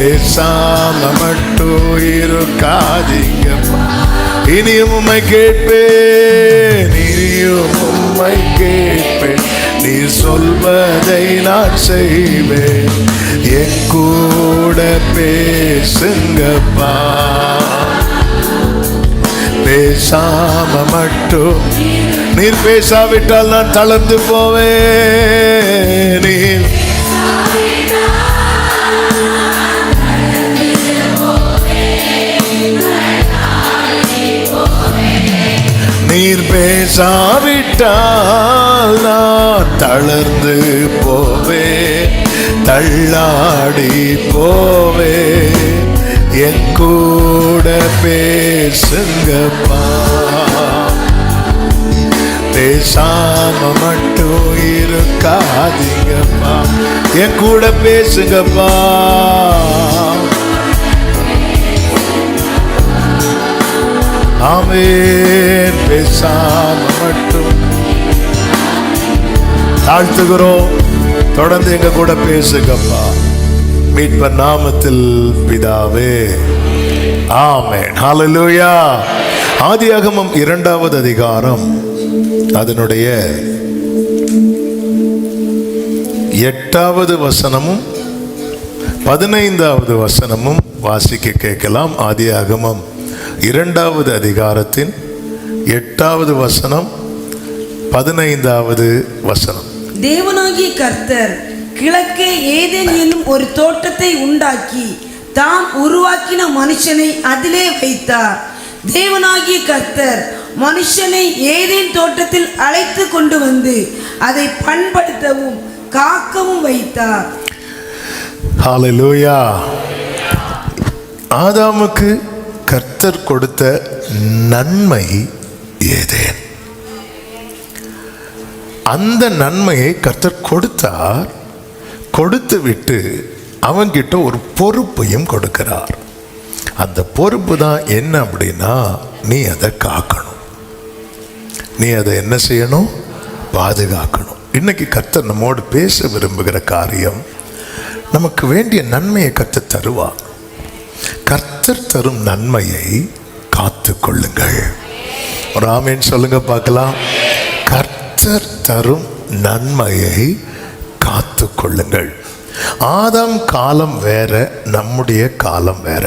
பேசாம மட்டும் இருக்காதீங்கப்பா. இனியும் உம்மை கேட்பேன், இனியும் உம்மை கேட்பேன். நீ சொல்வதை நான் செய்வேன். என் கூட பேசுங்கப்பா. பேசாம மட்டும். நீர் பேசாவிட்டால் நான் தளர்ந்து போவேன். நீர் பேசாவிட்டால் நான் தளர்ந்து போவேன், தள்ளாடி போவேன். என் கூட பேசுங்கப்பா. பேசாம மட்டும் இருக்காதீங்கப்பா. என் கூட பேசுங்கப்பா. ஆமென். பேசாம மட்டும் தாழ்த்துகிறோம். தொடர்ந்து எங்க கூட பேசுங்கப்பா. மீட்பர் நாமத்தில் பிதாவே, ஆமென். ஹல்லேலூயா. ஆதியாகமம் 2வது அதிகாரம் அதனுடைய 8வது வசனமும் 15வது வசனமும் வாசிக்க கேட்கலாம். ஆதியாகமம் 2வது அதிகாரத்தின் 8வது வசனம், 15வது வசனம். தேவனாகிய கர்த்தர் கிழக்கே ஏதேன் என்னும் ஒரு தோட்டத்தை உண்டாக்கி தாம் உருவாக்கின மனுஷனை அதிலே வைத்தார். தேவனாகிய கர்த்தர் மனுஷனை ஏதேன் தோட்டத்தில் அழைத்து கொண்டு வந்து அதை பண்படுத்தவும் காக்கவும் வைத்தார். ஹல்லேலூயா. ஆதாமுக்கு கர்த்தர் கொடுத்த நன்மை ஏதேன். அந்த நன்மையை கர்த்தர் கொடுத்தார். கொடுத்து விட்டு அவன்கிட்ட ஒரு பொறுப்பையும் கொடுக்கிறார். அந்த பொறுப்பு தான் என்ன அப்படின்னா, நீ அதை காக்கணும். நீ அதை என்ன செய்யணும்? பாதுகாக்கணும். இன்னைக்கு கர்த்தர் நம்மோடு பேச விரும்புகிற காரியம், நமக்கு வேண்டிய நன்மையை கர்த்தர் தருவார். கர்த்தர் தரும் நன்மையை காத்து கொள்ளுங்கள். ஒரு ஆமென் சொல்லுங்க பார்க்கலாம். கர்த்தர் தரும் நன்மையை காத்து கொள்ளுங்கள். ஆதாம் காலம் வேற, நம்முடைய காலம் வேற.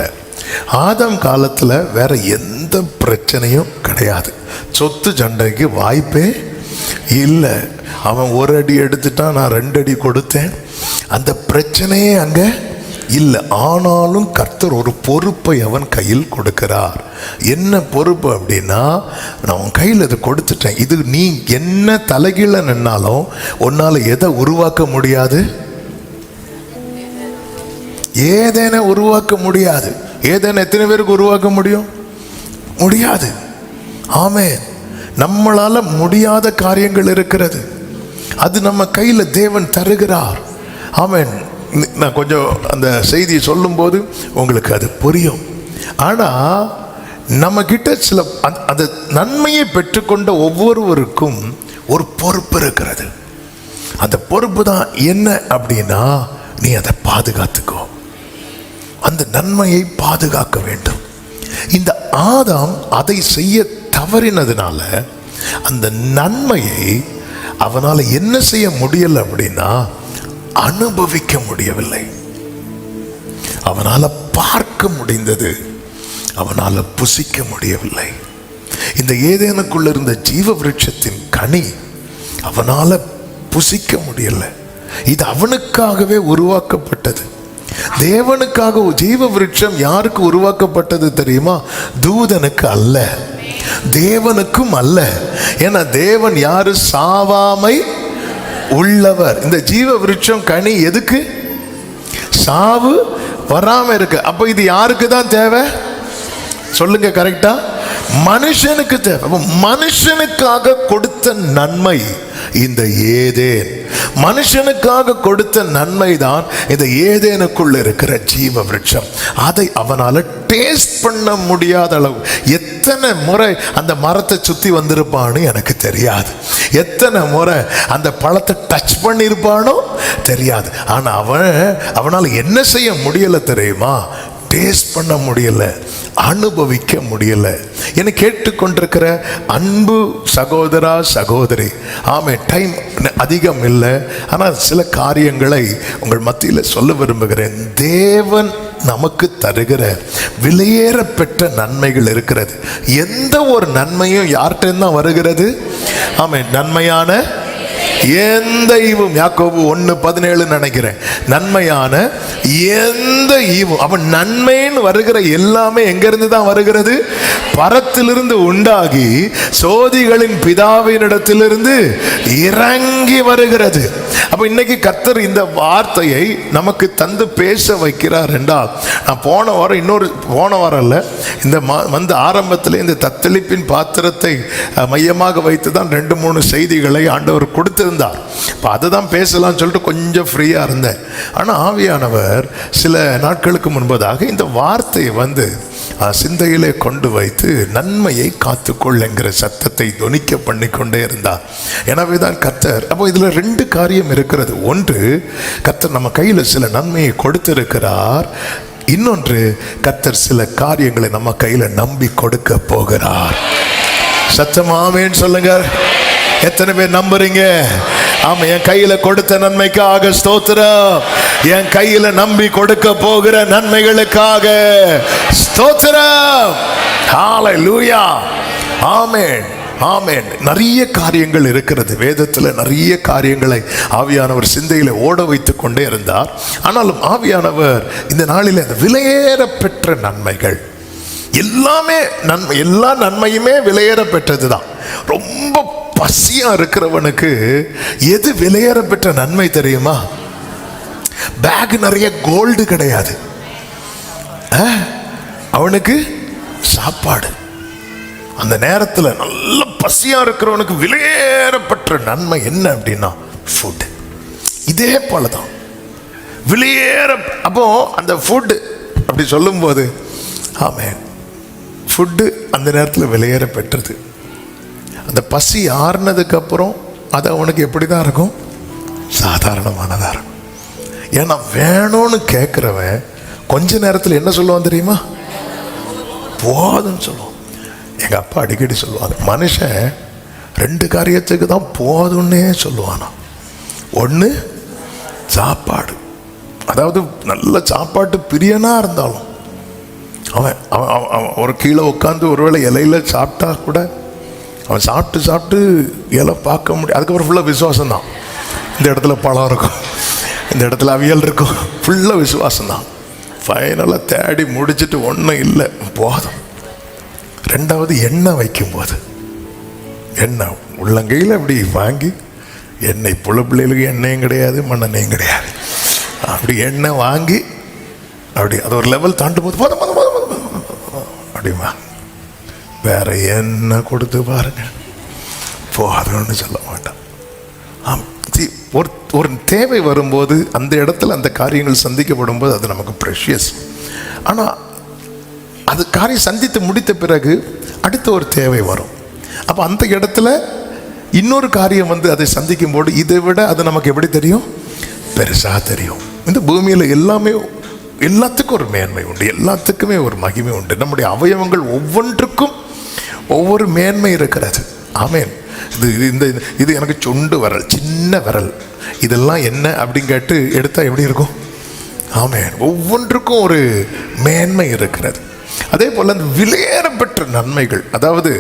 ஆதாம் காலத்தில் வேற எந்த பிரச்சனையும் கிடையாது. சொத்து சண்டைக்கு வாய்ப்பே இல்லை. அவன் ஒரு அடி எடுத்துட்டான், நான் 2 அடி கொடுத்தேன். அந்த பிரச்சனையே அங்கே இல்லை. ஆனாலும் கர்த்தர் ஒரு பொறுப்பை அவன் கையில் கொடுக்கிறார். என்ன பொறுப்பு அப்படின்னா, நான் உன் கையில் அதை கொடுத்துட்டேன். இது நீ என்ன தலைகீழ நின்னாலும் உன்னால் எதை உருவாக்க முடியாது? ஏதேன உருவாக்க முடியாது. ஏதேன எத்தனை பேருக்கு உருவாக்க முடியும்? முடியாது. ஆமென். நம்மளால முடியாத காரியங்கள் இருக்கிறது. அது நம்ம கையில் தேவன் தருகிறார். ஆமென். நான் கொஞ்சம் அந்த செய்தியை சொல்லும்போது உங்களுக்கு அது புரியும். ஆனால் நம்ம கிட்ட சில அந்த நன்மையை பெற்றுக்கொண்ட ஒவ்வொருவருக்கும் ஒரு பொறுப்பு இருக்கிறது. அந்த பொறுப்பு தான் என்ன அப்படின்னா, நீ அதை பாதுகாத்துக்கோ. அந்த நன்மையை பாதுகாக்க வேண்டும். இந்த ஆதாம் அதை செய்ய தவறினதுனால அந்த நன்மையை அவனால் என்ன செய்ய முடியலை அப்படின்னா, அனுபவிக்க முடியவில்லை. அவனால் பார்க்க முடிந்தது, அவனால் புசிக்க முடியவில்லை. இந்த ஏதேனுக்குள்ள இருந்த ஜீவ விருட்சத்தின் கனி அவனால் புசிக்க முடியல. இது அவனுக்காகவே உருவாக்கப்பட்டது. தேவனுக்காக ஜீவ விருட்சம் யாருக்கு உருவாக்கப்பட்டது தெரியுமா? தூதனுக்கு அல்ல, தேவனுக்கும் அல்ல. ஏன்னா தேவன் யாரு? சாவாமை உள்ளவர். இந்த ஜீவ விருட்சம் கனி எதுக்கு? சாவு வராம இருக்கு. அப்ப இது யாருக்கு தான் தேவை? சொல்லுங்க கரெக்டா. மனுஷனுக்கு தேவை. அப்ப மனுஷனுக்காக கொடுத்த நன்மை இந்த ஏதேன், மனுஷனுக்காக கொடுத்த நன்மை தான் இந்த ஏதேனுக்குள்ள இருக்கிற ஜீவ விருட்சம். அதை அவனால டேஸ்ட் பண்ண முடியாத அளவு எத்தனை முறை அந்த மரத்தை சுத்தி வந்திருப்பான்னு எனக்கு தெரியாது, எத்தனை முறை அந்த பழத்தை டச் பண்ணியிருப்பானோ தெரியாது. ஆனா அவனால என்ன செய்ய முடியல தெரியுமா? டேஸ்ட் பண்ண முடியல, அனுபவிக்க முடியல. என்னை கேட்டுக்கொண்டிருக்கிற அன்பு சகோதரா சகோதரி, ஆமே, டைம் அதிகம் இல்லை, ஆனால் சில காரியங்களை உங்கள் மத்தியில் சொல்ல விரும்புகிறேன். தேவன் நமக்கு தருகிற விலையேற பெற்ற நன்மைகள் இருக்கிறது. எந்த ஒரு நன்மையும் யார்கிட்ட தான் வருகிறது? ஆமே, நன்மையான எந்த ஈவும், யாக்கோபு 1:17 நினைக்கிறேன், நன்மையான எந்த ஈவும். அவன் நன்மைன்னு வருகிற எல்லாமே எங்க இருந்து தான் வருகிறது? பரத்திலிருந்து உண்டாகி சோதிகளின் பிதாவினிடத்திலிருந்து இறங்கி வருகிறது. அப்ப இன்னைக்கு கர்த்தர் இந்த வார்த்தையை நமக்கு தந்து பேச வைக்கிறார் என்றால், நான் போன வாரம் இல்ல, இந்த வந்து ஆரம்பத்தில் இந்த தத்தளிப்பின் பாத்திரத்தை மையமாக வைத்து தான் 2-3 செய்திகளை ஆண்டவர் கொடுத்திருந்தார். இப்போ அதை தான் பேசலாம்னு சொல்லிட்டு கொஞ்சம் ஃப்ரீயாக இருந்தேன். ஆனால் ஆவியானவர் சில நாட்களுக்கு முன்பதாக இந்த வார்த்தையை வந்து சிந்தையிலே கொண்டு வைத்து நன்மையை காத்துக்கொள் என்கிற சத்தத்தை தொனிக்க பண்ணி கொண்டே இருந்தார். எனவே தான் கர்த்தர், அப்போ இதில் 2 காரியம் இருக்கிறது. ஒன்று, கர்த்தர் நம்ம கையில் சில நன்மையை கொடுத்திருக்கிறார். இன்னொன்று, கர்த்தர் சில காரியங்களை நம்ம கையில் நம்பி கொடுக்க போகிறார். சத்தமாமேன்னு சொல்லுங்க. எத்தனை பேர் நம்புறீங்க? ஆமா, என் கையில கொடுத்த நன்மைக்காக ஸ்தோத்திரம். என் கையில நம்பி கொடுக்க போகிற நன்மைகளுக்காக ஸ்தோத்திரம். ஹல்லேலூயா. ஆமென், ஆமென். நிறைய காரியங்கள் இருக்கிறது வேதத்தில், நிறைய காரியங்களை ஆவியானவர் சிந்தையில ஓட வைத்து கொண்டே இருந்தார். ஆனாலும் ஆவியானவர் இந்த நாளில் அந்த விலையேற பெற்ற நன்மைகள் எல்லாமே, எல்லா நன்மையுமே விலையேற பெற்றது தான். ரொம்ப பசியா இருக்கிறவனுக்கு எது விலையேற பெற்ற நன்மை தெரியுமா? பேக் நிறைய கோல்டு கிடையாது, அவனுக்கு சாப்பாடு. அந்த நேரத்தில் நல்ல பசியா இருக்கிறவனுக்கு விலையேற பெற்ற நன்மை என்ன அப்படின்னா ஃபுட். இதே போலதான் விலையேற. அப்போ அந்த ஃபுட் அப்படி சொல்லும்போது, ஆமென், ஃபுட்டு அந்த நேரத்தில் விலையேற பெற்றது. அந்த பசி ஆறுனதுக்கு அப்புறம் அது அவனுக்கு எப்படி தான் இருக்கும்? சாதாரணமானதாக இருக்கும். ஏன்னா வேணும்னு கேட்குறவன் கொஞ்ச நேரத்தில் என்ன சொல்லுவான் தெரியுமா? போதும்னு சொல்லுவான். எங்கள் அப்பா அடிக்கடி சொல்லுவாங்க, மனுஷன் 2 காரியத்துக்கு தான் போதும்னே சொல்லுவானா. ஒன்று சாப்பாடு, அதாவது நல்ல சாப்பாட்டு பிரியனாக இருந்தாலும் அவன் ஒரு கீழே உட்காந்து ஒருவேளை இலையில சாப்பிட்டா கூட அவன் சாப்பிட்டு இலை பார்க்க முடியும். அதுக்கப்புறம் ஃபுல்லாக விசுவாசம் தான். இந்த இடத்துல பழம் இருக்கும், இந்த இடத்துல அவியல் இருக்கும், ஃபுல்லாக விசுவாசம் தான். ஃபைனலாக தேடி முடிச்சுட்டு ஒன்றும் இல்லை, போதும். 2வது எண்ணெய் வைக்கும்போது, எண்ணெய் உள்ளங்கையில் அப்படி வாங்கி, எண்ணெய் பிள்ளைகளுக்கு எண்ணெயும் கிடையாது, மண்ணெண்ணையும் கிடையாது, அப்படி எண்ணெய் வாங்கி அப்படி அது ஒரு லெவல் தாண்டும் போது போதும் போதும் போதும் அப்படிமா வேற என்ன கொடுத்து பாருங்க, போதும்னு சொல்ல மாட்டான். ஒரு தேவை வரும்போது அந்த இடத்துல அந்த காரியங்கள் சந்திக்கப்படும் போது அது நமக்கு ப்ரெஷியஸ். ஆனால் அது காரியம் சந்தித்து முடித்த பிறகு அடுத்த ஒரு தேவை வரும். அப்போ அந்த இடத்துல இன்னொரு காரியம் வந்து அதை சந்திக்கும் போது இதை விட அது நமக்கு எப்படி தெரியும்? பெருசாக தெரியும். இந்த பூமியில் எல்லாத்துக்கும் ஒரு மேன்மை உண்டு, எல்லாத்துக்குமே ஒரு மகிமை உண்டு. நம்முடைய அவயவங்கள் ஒவ்வொன்றுக்கும் ஒவ்வொரு மேன்மை இருக்கிறது. ஆமேன். இது எனக்கு சொண்டு விரல், சின்ன விரல், இதெல்லாம் என்ன அப்படின்னு கேட்டு எடுத்தால் எப்படி இருக்கும்? ஆமேன். ஒவ்வொன்றுக்கும் ஒரு மேன்மை இருக்கிறது. அதே போல் அந்த விலையேற பெற்ற நன்மைகள், அதாவது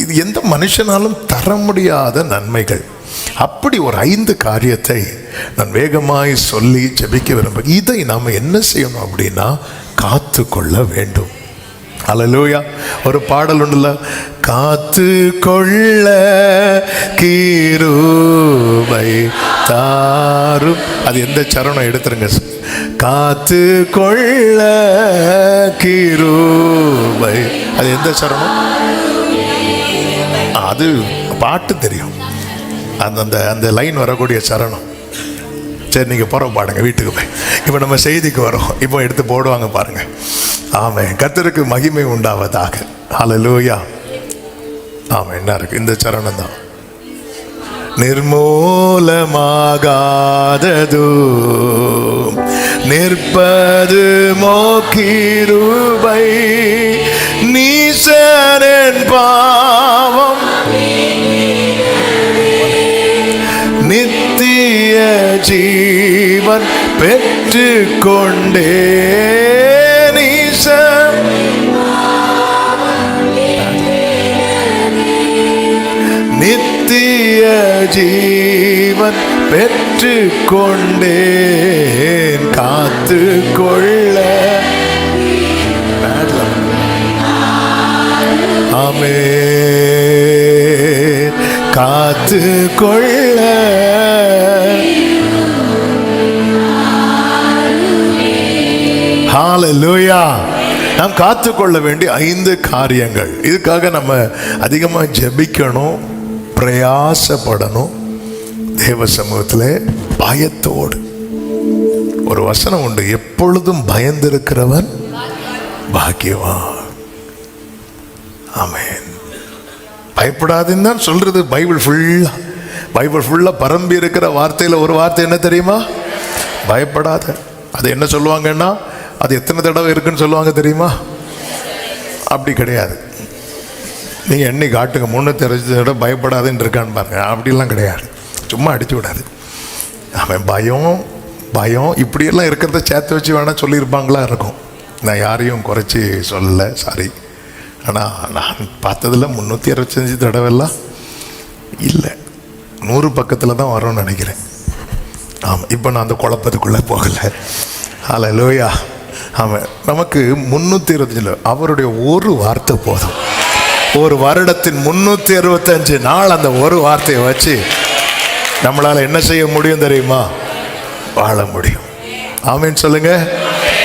இது எந்த மனுஷனாலும் தர முடியாத நன்மைகள். அப்படி ஒரு 5 காரியத்தை நான் வேகமாய் சொல்லி ஜெபிக்க விரும்புகிறேன். இதை நாம் என்ன செய்யணும் அப்படின்னா காத்து கொள்ள வேண்டும். அல்லேலூயா. ஒரு பாடல் உண்டுல, காத்து கொள்ள கிருபை தாரும். அது எந்த சரணம் எடுத்துருங்க. காத்து கொள்ள கிருபை, அது எந்த சரணம்? அது பாட்டு தெரியும், அந்த அந்த லைன் வரக்கூடிய சரணம். சரி, நீங்கள் போகிற பாடுங்க வீட்டுக்கு போய். இப்போ நம்ம செய்திக்கு வரோம். இப்போ எடுத்து போடுவாங்க பாருங்க. ஆமென். கர்த்தருக்கு மகிமை உண்டாவதாக. ஹல்லேலூயா. ஆமென். என்ன இருக்கு? இந்த சரணம் தான். நிர்மூலமாகாதது நிற்பது மோக்கிருபை, நீசனின் பாவம் நித்திய ஜீவன் பெற்று கொண்டே, நித்திய ஜீவன் பெற்று கொண்டேன், காத்து கொள்ள. ஆமென். காத்து கொள்ள. ஹல்லேலூயா. நாம் காத்து கொள்ள வேண்டிய 5 காரியங்கள். இதுக்காக நம்ம அதிகமாக ஜெபிக்கணும், பிரயாசப்படணும். தேவ சமூகத்தில் பயத்தோடு. ஒரு வசனம் உண்டு, எப்பொழுதும் பயந்திருக்கிறவன் பாக்கியவான். ஆமென். பயப்படாதுன்னு தான் சொல்றது பைபிள் ஃபுல்லா பரம்பி இருக்கிற வார்த்தையில் ஒரு வார்த்தை என்ன தெரியுமா? பயப்படாத. அது என்ன சொல்லுவாங்கன்னா, அது எத்தனை தடவை இருக்குன்னு சொல்லுவாங்க தெரியுமா? அப்படி கிடையாது. நீங்கள் எண்ணி காட்டுங்க, 360 தடவை பயப்படாதுன்னு இருக்கான்னு பாருங்க. அப்படிலாம் கிடையாது, சும்மா அடிச்சு விடாது. அவன் பயம் இப்படியெல்லாம் இருக்கிறத சேர்த்து வச்சு வேணால் சொல்லியிருப்பாங்களா இருக்கும். நான் யாரையும் குறைச்சி சொல்லலை, சாரி. ஆனால் நான் பார்த்ததில் 365 தடவைலாம் இல்லை, 100 பக்கத்தில் தான் வரும்னு நினைக்கிறேன். ஆமாம். இப்போ நான் அந்த குழப்பத்துக்குள்ளே போகலை. ஹல்லேலூயா. ஆமாம். நமக்கு 365 அவருடைய ஒரு வார்த்தை போதும். ஒரு வருடத்தின் 365 நாள் அந்த ஒரு வார்த்தையை வச்சு நம்மளால் என்ன செய்ய முடியும் தெரியுமா? வாழ முடியும். ஆமென் சொல்லுங்க.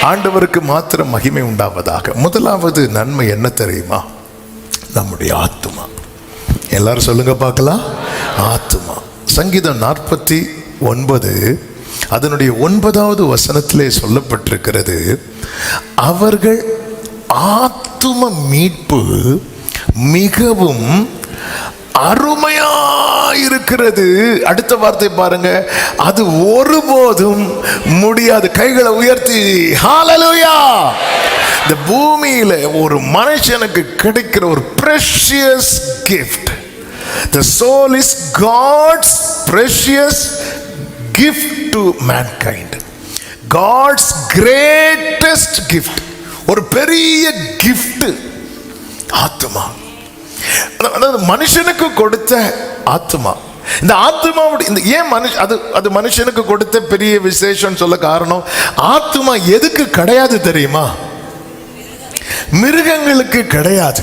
ஆண்டவருக்கு மாத்திரம் மகிமை உண்டாவதாக. முதலாவது நன்மை என்ன தெரியுமா? நம்முடைய ஆத்துமா. எல்லாரும் சொல்லுங்க பார்க்கலாம். ஆத்துமா. சங்கீதம் 49 அதனுடைய 9வது வசனத்திலே சொல்லப்பட்டிருக்கிறது, அவர்கள் ஆத்தும மீட்பு மிகவும் அருமையாயிருக்கிறது. அடுத்த வார்த்தை பாருங்க, அது ஒருபோதும் முடியாது. கைகளை உயர்த்தி ஹல்லேலூயா. இந்த பூமியில ஒரு மனுஷனுக்கு கிடைக்கிற ஒரு precious gift. The soul is God's precious gift to mankind. God's greatest gift. ஒரு பெரிய gift ஆத்துமா. அதாவது மனுஷனுக்கு கொடுத்த ஆத்துமா. இந்த ஆத்துமாவுடைய இந்த ஏன் அது மனுஷனுக்கு கொடுத்த பெரிய விசேஷம் சொல்ல காரணம், ஆத்துமா எதுக்கு கிடையாது தெரியுமா? மிருகங்களுக்கு கிடையாது.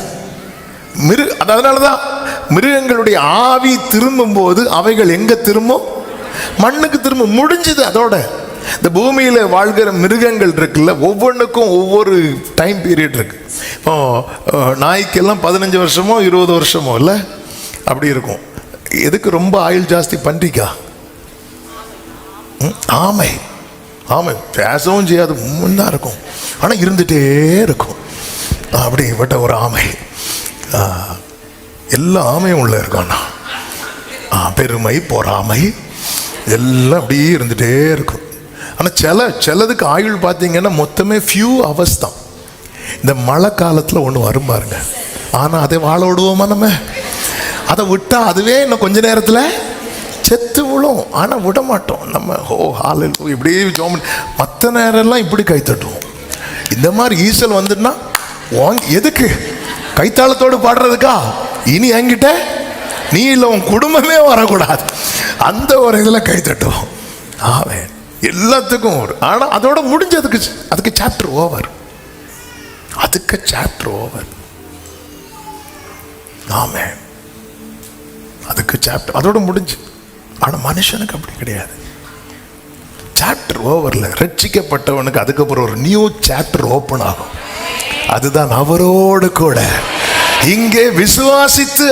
அதனாலதான் மிருகங்களுடைய ஆவி திரும்பும் போது அவைகள் எங்க திரும்பும்? மண்ணுக்கு திரும்ப. முடிஞ்சது அதோட. இந்த பூமியில வாழ்கிற மிருகங்கள் இருக்குல்ல, ஒவ்வொன்றுக்கும் ஒவ்வொரு டைம் பீரியட் இருக்கு. இப்போ நாய்க்கெல்லாம் 15 வருஷமோ 20 வருஷமோ இல்லை, அப்படி இருக்கும். எதுக்கு ரொம்ப ஆயுள் ஜாஸ்தி? பன்றிக்கா? ஆமை. பேசவும் செய்யாது, முன்னா இருக்கும், ஆனால் இருந்துட்டே இருக்கும். அப்படிப்பட்ட ஒரு ஆமை. எல்லா ஆமையும் உள்ள இருக்காண்ணா. பெருமை, பொறாமை எல்லாம் அப்படியே இருந்துட்டே இருக்கும். ஆனால் சிலதுக்கு ஆயுள் பார்த்தீங்கன்னா மொத்தமே ஃபியூ ஹவர்ஸ் தான். இந்த மழை காலத்தில் ஒன்று வரும் பாருங்க, ஆனால் அதை வாழ விடுவோமா? நம்ம அதை விட்டால் அதுவே இன்னும் கொஞ்ச நேரத்தில் செத்து விழும். ஆனால் விட மாட்டோம் நம்ம. ஹல்லேலூயா இப்படியே ஜோம். மற்ற நேரம்லாம் இப்படி கை தட்டுவோம். இந்த மாதிரி ஈசல் வந்துட்டுனா எதுக்கு? கைத்தாளத்தோடு பாடுறதுக்கா? இனி என்கிட்ட நீ இல்லை, உன் குடும்பமே வரக்கூடாது. அந்த ஒரு இதில் கை தட்டுவோம். ஆமென். எல்லாத்துக்கும் ஒரு. ஆனால் அதோட முடிஞ்சதுக்கு அதுக்கு சாப்டர் ஓவர். அது அதுக்கு சாப்டர் ஓவர். ஆமென். அதுக்கு சாப்டர் அதோட முடிஞ்சு. ஆனா மனுஷனுக்கு அப்படி கிடையாது. சாப்டர் ஓவர்ல. ரட்சிக்கப்பட்டவனுக்கு அதுக்கப்புறம் ஒரு நியூ சாப்டர் ஓபன் ஆகும். அதுதான் அவரோடு கூட. இங்கே விசுவாசித்து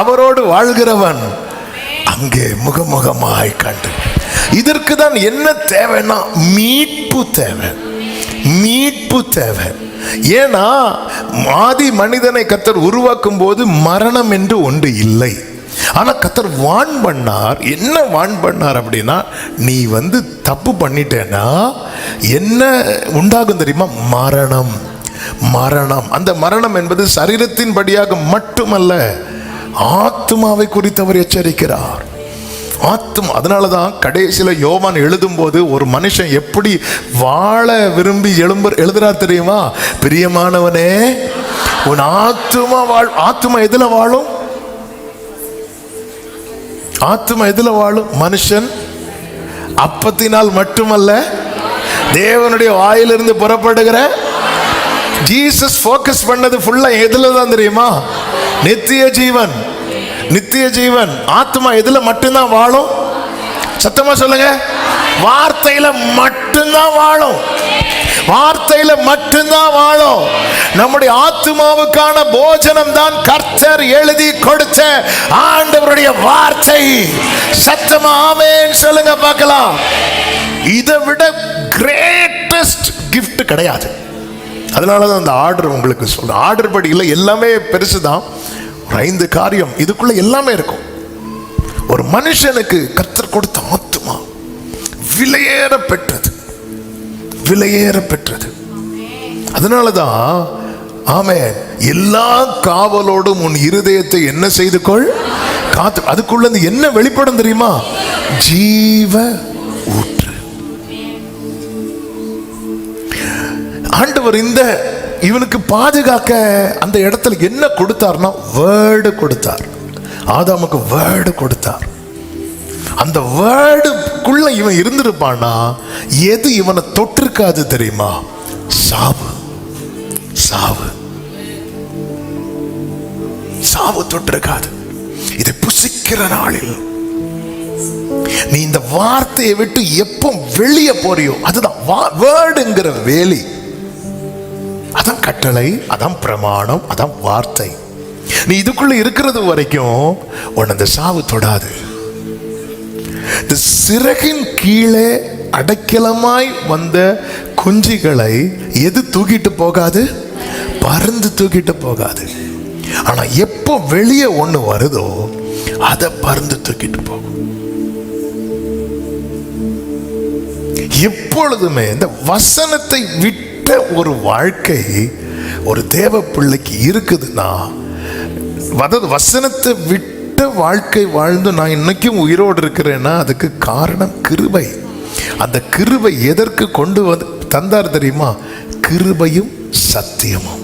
அவரோடு வாழ்கிறவன் அங்கே முகமுகமாய் கண்டு. இதற்கு தான் என்ன தேவைன்னா மீட்பு தேவை. மீட்பு தேவை. ஏன்னா ஆதி மனிதனை கர்த்தர் உருவாக்கும் போது மரணம் என்று ஒன்று இல்லை. ஆனா கர்த்தர் வான் பண்ணார். என்ன வான் பண்ணார் அப்படின்னா, நீ தப்பு பண்ணிட்டேன்னா என்ன உண்டாகும் தெரியுமா? மரணம். மரணம். அந்த மரணம் என்பது சரீரத்தின் படியாக மட்டுமல்ல, ஆத்துமாவை குறித்து அவர் எச்சரிக்கிறார். ஆத்துமா. அதனாலதான் கடைசியில யோவான் எழுதும் போது ஒரு மனுஷன் எப்படி வாழ விரும்பி எழுதுறார் தெரியுமா? பிரியமானவனே, உன் ஆத்துமா ஆத்துமா எதுல வாழும்? ஆத்துமா எதுல வாழும்? மனுஷன் அப்பத்தினால் மட்டுமல்ல, தேவனுடைய வாயிலிருந்து புறப்படுகிற. ஜீசஸ் ஃபோக்கஸ் பண்ணது ஃபுல்லா எதுல தான் தெரியுமா? நித்திய ஜீவன். நித்திய ஜீவன். ஆத்மா எதுல மட்டும்தான் வாழும்? சத்தமா சொல்லுங்க. வார்த்தையில மட்டும்தான் வாழும். வார்த்தையில மட்டும்தான் வாழும். நம்முடைய ஆத்மாவுக்கான போஜனம் தான் கர்த்தர் எழுதி கொடுத்த ஆண்டவருடைய வார்த்தை. சத்தமா ஆமென் சொல்லுங்க பார்க்கலாம். இதை விட கிரேட்டஸ்ட் கிஃப்ட் கிடையாது. அதனாலதான் அந்த ஆர்டர் உங்களுக்கு சொல்றேன். ஆர்டர் படி இல்லை, எல்லாமே பெருசுதான். ஒரு 5 காரியம் இதுக்குள்ள எல்லாமே இருக்கும். ஒரு மனுஷனுக்கு கர்த்தர் கொடுத்த ஆத்துமா விலையேற பெற்றது. விலையேற பெற்றது. அதனாலதான் ஆமென், எல்லா காவலோடும் உன் இருதயத்தை என்ன செய்து கொள், காத்து. அதுக்குள்ள என்ன வெளிப்படும் தெரியுமா? ஜீவ ஊற்று. ஆண்டவர் இவனுக்கு பாதுகாக்க அந்த இடத்துல என்ன கொடுத்தார்னா, வேர்டு கொடுத்தார். ஆதாமுக்கு வேர்டு கொடுத்தார். அந்த வேர்டுக்குள்ள இவன் இருந்திருப்பானா, எது இவனை தொட்டிருக்காது தெரியுமா? சாவு. சாவு. சாவு தொட்டிருக்காது. இதை புசிக்கிற நாளில் நீ இந்த வார்த்தையை விட்டு எப்போ வெளியே போறியோ, அதுதான் வேர்டுங்கிற வேலி. அதான் கட்டளை, அதான் பிரமாணம், அதான் வார்த்தை. நீ இதுக்குள்ள இருக்கிறது வரைக்கும் உன்னை அந்த சாவு தொடாது. இந்த சிறகின் கீழே அடைக்கலமாய் வந்த குஞ்சுகளை எது தூக்கிட்டு போகாது? பறந்து தூக்கிட்டு போகாது. ஆனா எப்போ வெளியே ஒண்ணு வருதோ அதை பறந்து தூக்கிட்டு போகும். எப்பொழுதுமே இந்த வசனத்தை விட்ட ஒரு வாழ்க்கை ஒரு தேவ பிள்ளைக்கு இருக்குதுன்னா, அதாவது வசனத்தை விட்ட வாழ்க்கை வாழ்ந்து நான் இன்னைக்கும் உயிரோடு இருக்கிறேன்னா அதுக்கு காரணம் கிருபை. அந்த கிருபை எதற்கு கொண்டு வந்து தந்தார் தெரியுமா? கிருபையும் சத்தியமும்.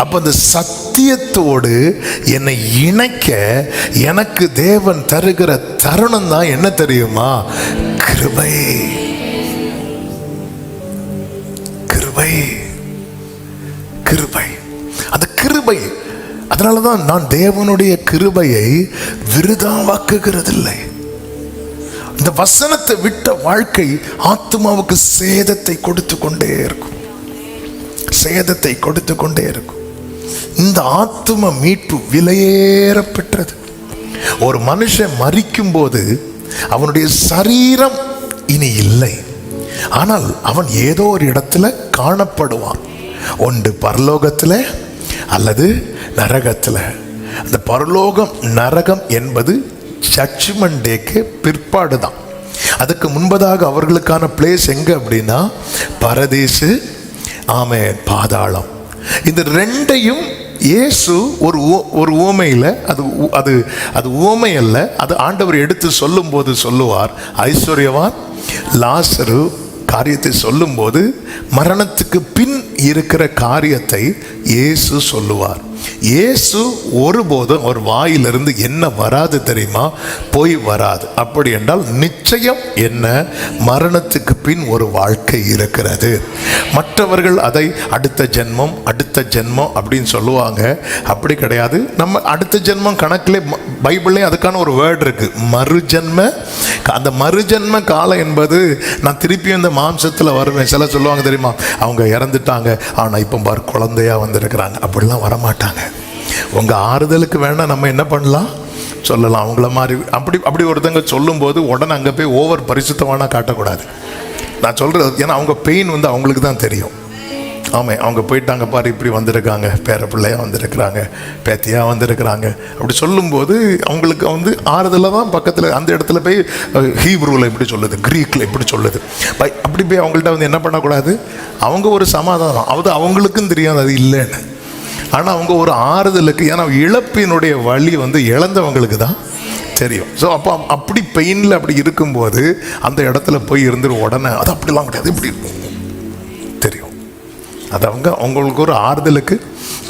அப்ப அந்த சத்தியத்தோடு என்னை இணைக்க எனக்கு தேவன் தருகிற தருணம் தான் என்ன தெரியுமா? கிருபை. கிருபை. கிருபை. அந்த கிருபை. அதனாலதான் நான் தேவனுடைய கிருபையை விருதாவாக்குகிறதில்லை. இந்த வசனத்தை விட்ட வாழ்க்கை ஆத்மாவுக்கு சேதத்தை கொடுத்து கொண்டே இருக்கும். சேதத்தை கொடுத்து கொண்டே இருக்கும். இந்த ஆத்ம மீட்பு விலையேற பெற்றது. ஒரு மனுஷன் மரிக்கும் போது அவனுடைய சரீரம் இனி இல்லை. ஆனால் அவன் ஏதோ ஒரு இடத்துல காணப்படுவான். ஒன்று பரலோகத்தில் அல்லது நரகத்தில். அந்த பரலோகம் நரகம் என்பது ஜட்ஜ்மெண்ட் டேக்கு பிற்பாடு தான். அதுக்கு முன்பதாக அவர்களுக்கான பிளேஸ் எங்க அப்படின்னா பரதீசு, ஆமென், பாதாளம். இந்த ரெண்டையும் இயேசு ஒரு உவமையில், அது உவமை அல்ல, அது ஆண்டவர் எடுத்து சொல்லும் போது சொல்லுவார். ஐஸ்வர்யவான் லாசரு காரியத்தை சொல்லும் போது மரணத்துக்கு பின் இருக்கிற காரியத்தை இயேசு சொல்லுவார். இயேசு ஒருபோதும் ஒரு வாயிலிருந்து என்ன வராது தெரியுமா? போய் வராது. அப்படி என்றால் நிச்சயம் என்ன? மரணத்துக்கு பின் ஒரு வாழ்க்கை இருக்கிறது. மற்றவர்கள் அதை அடுத்த ஜென்மம் அப்படின்னு சொல்லுவாங்க. அப்படி கிடையாது. நம்ம அடுத்த ஜென்மம் கணக்கிலே பைபிள்லே அதுக்கான ஒரு வேர்டு இருக்கு, மறுஜென்ம. அந்த மறுஜென்ம காலம் என்பது நான் திருப்பியும் இந்த மாம்சத்தில் வருவேன். சில சொல்லுவாங்க தெரியுமா, அவங்க இறந்துட்டாங்க ஆனால் இப்போ பாரு குழந்தையா வந்திருக்கிறாங்க. அப்படிலாம் வரமாட்டாங்க. உங்கள் ஆறுதலுக்கு வேணா நம்ம என்ன பண்ணலாம் சொல்லலாம். அவங்கள மாதிரி அப்படி ஒருத்தங்க சொல்லும்போது உடனே அங்கே போய் ஓவர் பரிசுத்தமான காட்டக்கூடாது. நான் சொல்கிறது ஏன்னா அவங்க பெயின் வந்து அவங்களுக்கு தான் தெரியும். ஆமாம், அவங்க போயிட்டாங்க பாரு, இப்படி வந்திருக்காங்க, பேர பிள்ளையாக வந்திருக்கிறாங்க, பேத்தியாக வந்திருக்கிறாங்க. அப்படி சொல்லும்போது அவங்களுக்கு வந்து ஆறுதலாக தான் பக்கத்தில் அந்த இடத்துல போய் ஹீப்ரூவில் இப்படி சொல்லுது, க்ரீக்கில் இப்படி சொல்லுது. அப்படி போய் அவங்கள்ட்ட வந்து என்ன பண்ணக்கூடாது, அவங்க ஒரு சமாதானம், அது அவங்களுக்கும் தெரியாது அது இல்லைன்னு. ஆனால் அவங்க ஒரு ஆறுதலுக்கு, ஏன்னா இழப்பினுடைய வலி வந்து இழந்தவங்களுக்கு தான் தெரியும். ஸோ அப்போ அப்படி பெயினில் அப்படி இருக்கும்போது அந்த இடத்துல போய் இருந்துட்டு உடனே அது அப்படிலாம் கிடையாது, இப்படி தெரியும். அது அவங்களுக்கு ஒரு ஆறுதலுக்கு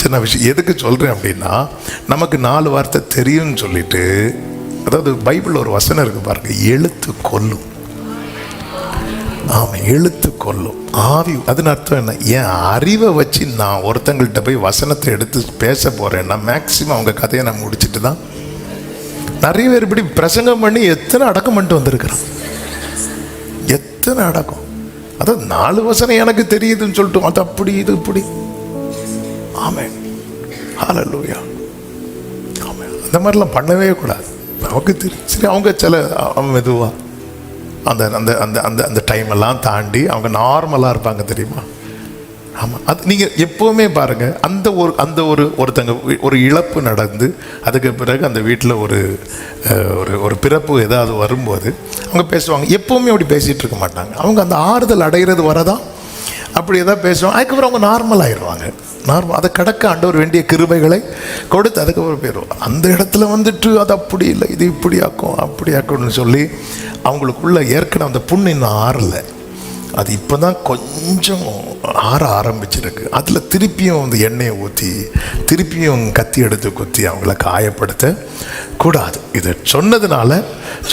சின்ன விஷயம். எதுக்கு சொல்கிறேன் அப்படின்னா, நமக்கு 4 வார்த்தை தெரியும்னு சொல்லிட்டு, அதாவது பைபிள் ஒரு வசனம் இருக்கு பாருங்க, எழுத்து கொல்லும். ஆமாம், எழுத்து கொல்லும், ஆவி. அதுன்னு அர்த்தம் என்ன? என் அறிவை வச்சு நான் ஒருத்தங்கள்கிட்ட போய் வசனத்தை எடுத்து பேச போகிறேன்னா மேக்சிமம் அவங்க கதையை நான் முடிச்சுட்டு தான். நிறைய பேர் இப்படி பிரசங்கம் பண்ணி எத்தனை அடக்கம் பண்ணிட்டு வந்திருக்கிறான், எத்தனை அடக்கம். அதாவது 4 வசனம் எனக்கு தெரியுதுன்னு சொல்லிட்டு அது அப்படி இது இப்படி. ஆமென், ஹல்லேலூயா. ஆமென். அந்த மாதிரிலாம் பண்ணவே கூடாது. நமக்கு தெரியும். சரி, அவங்க சில மெதுவாக அந்த அந்த அந்த அந்த அந்த டைம் எல்லாம் தாண்டி அவங்க நார்மலாக இருப்பாங்க தெரியுமா. ஆமாம், அது நீங்கள் எப்போவுமே பாருங்கள், ஒருத்தங்க ஒரு இழப்பு நடந்து அதுக்கு பிறகு அந்த வீட்டில் ஒரு ஒரு பிறப்பு ஏதாவது வரும்போது அவங்க பேசுவாங்க. எப்போவுமே அப்படி பேசிகிட்டு இருக்க மாட்டாங்க. அவங்க அந்த ஆறுதல் அடைகிறது வரதான் அப்படி எதாவது பேசுவாங்க. அதுக்கப்புறம் அவங்க நார்மல் ஆயிடுவாங்க. அதை கடக்க ஆண்டவர் வேண்டிய கிருபைகளை கொடுத்து அதுக்கப்புறம் போயிடுவாங்க. அந்த இடத்துல வந்துட்டு அது அப்படி இல்லை, இது இப்படி ஆக்கும் அப்படி ஆக்கும்னு சொல்லி அவங்களுக்குள்ள ஏற்கனவே அந்த புண்ணு இன்னும் ஆறலை. அது இப்போ தான் கொஞ்சம் ஆற ஆரம்பிச்சிருக்கு. அதில் திருப்பியும் வந்து எண்ணெயை ஊற்றி திருப்பியும் கத்தி எடுத்து குத்தி அவங்கள காயப்படுத்த கூடாது. இதை சொன்னதுனால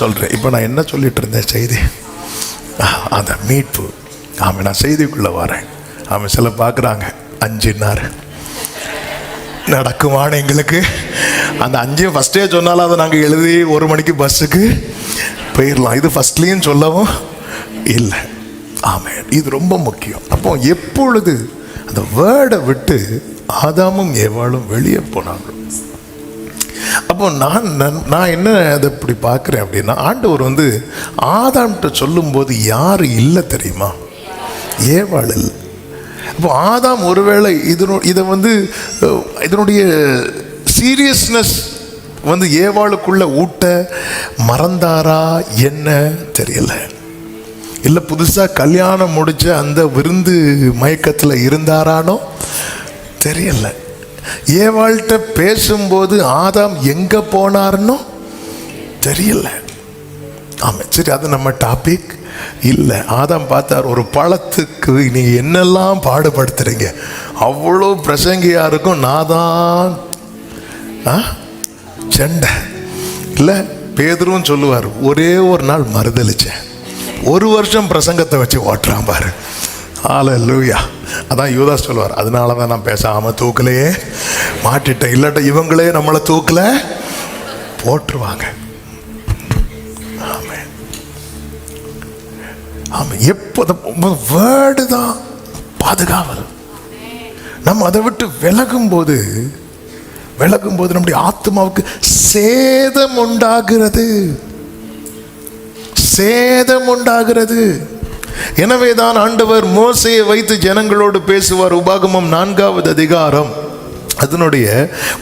சொல்கிறேன். இப்போ நான் என்ன சொல்லிட்டு இருந்தேன், செய்தி அந்த மீட்பு. ஆமாம், நான் செய்திக்குள்ளே வரேன். ஆமாம், சில பார்க்குறாங்க 5 நடக்குமான எங்களுக்கு அந்த 5 ஃபஸ்ட்டே சொன்னாலும் அதை நாங்கள் எழுதி 1 மணிக்கு பஸ்ஸுக்கு போயிடலாம். இது ஃபஸ்ட்லேயும் சொல்லவும் இல்லை. ஆமென், இது ரொம்ப முக்கியம். அப்போ எப்பொழுது அந்த வேர்டை விட்டு ஆதாமும் ஏவாளும் வெளியே போனாங்க, அப்போ நான் என்ன அதை இப்படி பார்க்குறேன் அப்படின்னா, ஆண்டவர் வந்து ஆதாம்கிட்ட சொல்லும்போது யார் இல்லை தெரியுமா? ஏவாள் இல்லை. அப்போ ஆதாம் ஒருவேளை இதை வந்து இதனுடைய சீரியஸ்னஸ் வந்து ஏவாளுக்குள்ள ஊட்ட மறந்தாரா என்ன தெரியல. இல்லை புதுசாக கல்யாணம் முடிச்ச அந்த விருந்து மயக்கத்தில் இருந்தாரானோ தெரியல. ஏவாள்கிட்ட பேசும்போது ஆதாம் எங்கே போனார்னோ தெரியல. ஆமாம், சரி, அது நம்ம டாபிக் இல்லை. ஆதாம் பார்த்தார், ஒரு பழத்துக்கு நீங்கள் என்னெல்லாம் பாடுபடுத்துறீங்க, அவ்வளோ பிரசங்கியாக இருக்கும், நான் தான் சண்டை இல்லை. பேதுருவும் சொல்லுவார், ஒரே ஒரு நாள் மறுதளிச்சேன், 1 வருஷம் பிரசங்கத்தை வச்சு ஓட்டுறான் பாரு. ஹல்லேலூயா. அதான் யூதாஸ் சொல்லுவார், அதனால தான் நான் பேசாமல் தூக்கிலையே மாட்டிட்டேன், இல்லாட்ட இவங்களே நம்மளை தூக்கில போட்டுருவாங்க. ஆமாம், ஆமாம். எப்போ வேர்டு தான் பாதுகாவல். நம்ம அதை விட்டு விலகும்போது நம்முடைய ஆத்மாவுக்கு சேதம் உண்டாகிறது. எனவேதான் ஆண்டவர் மோசேயை வைத்து ஜனங்களோடு பேசுவார். உபாகமம் 4வது அதிகாரம் அதனுடைய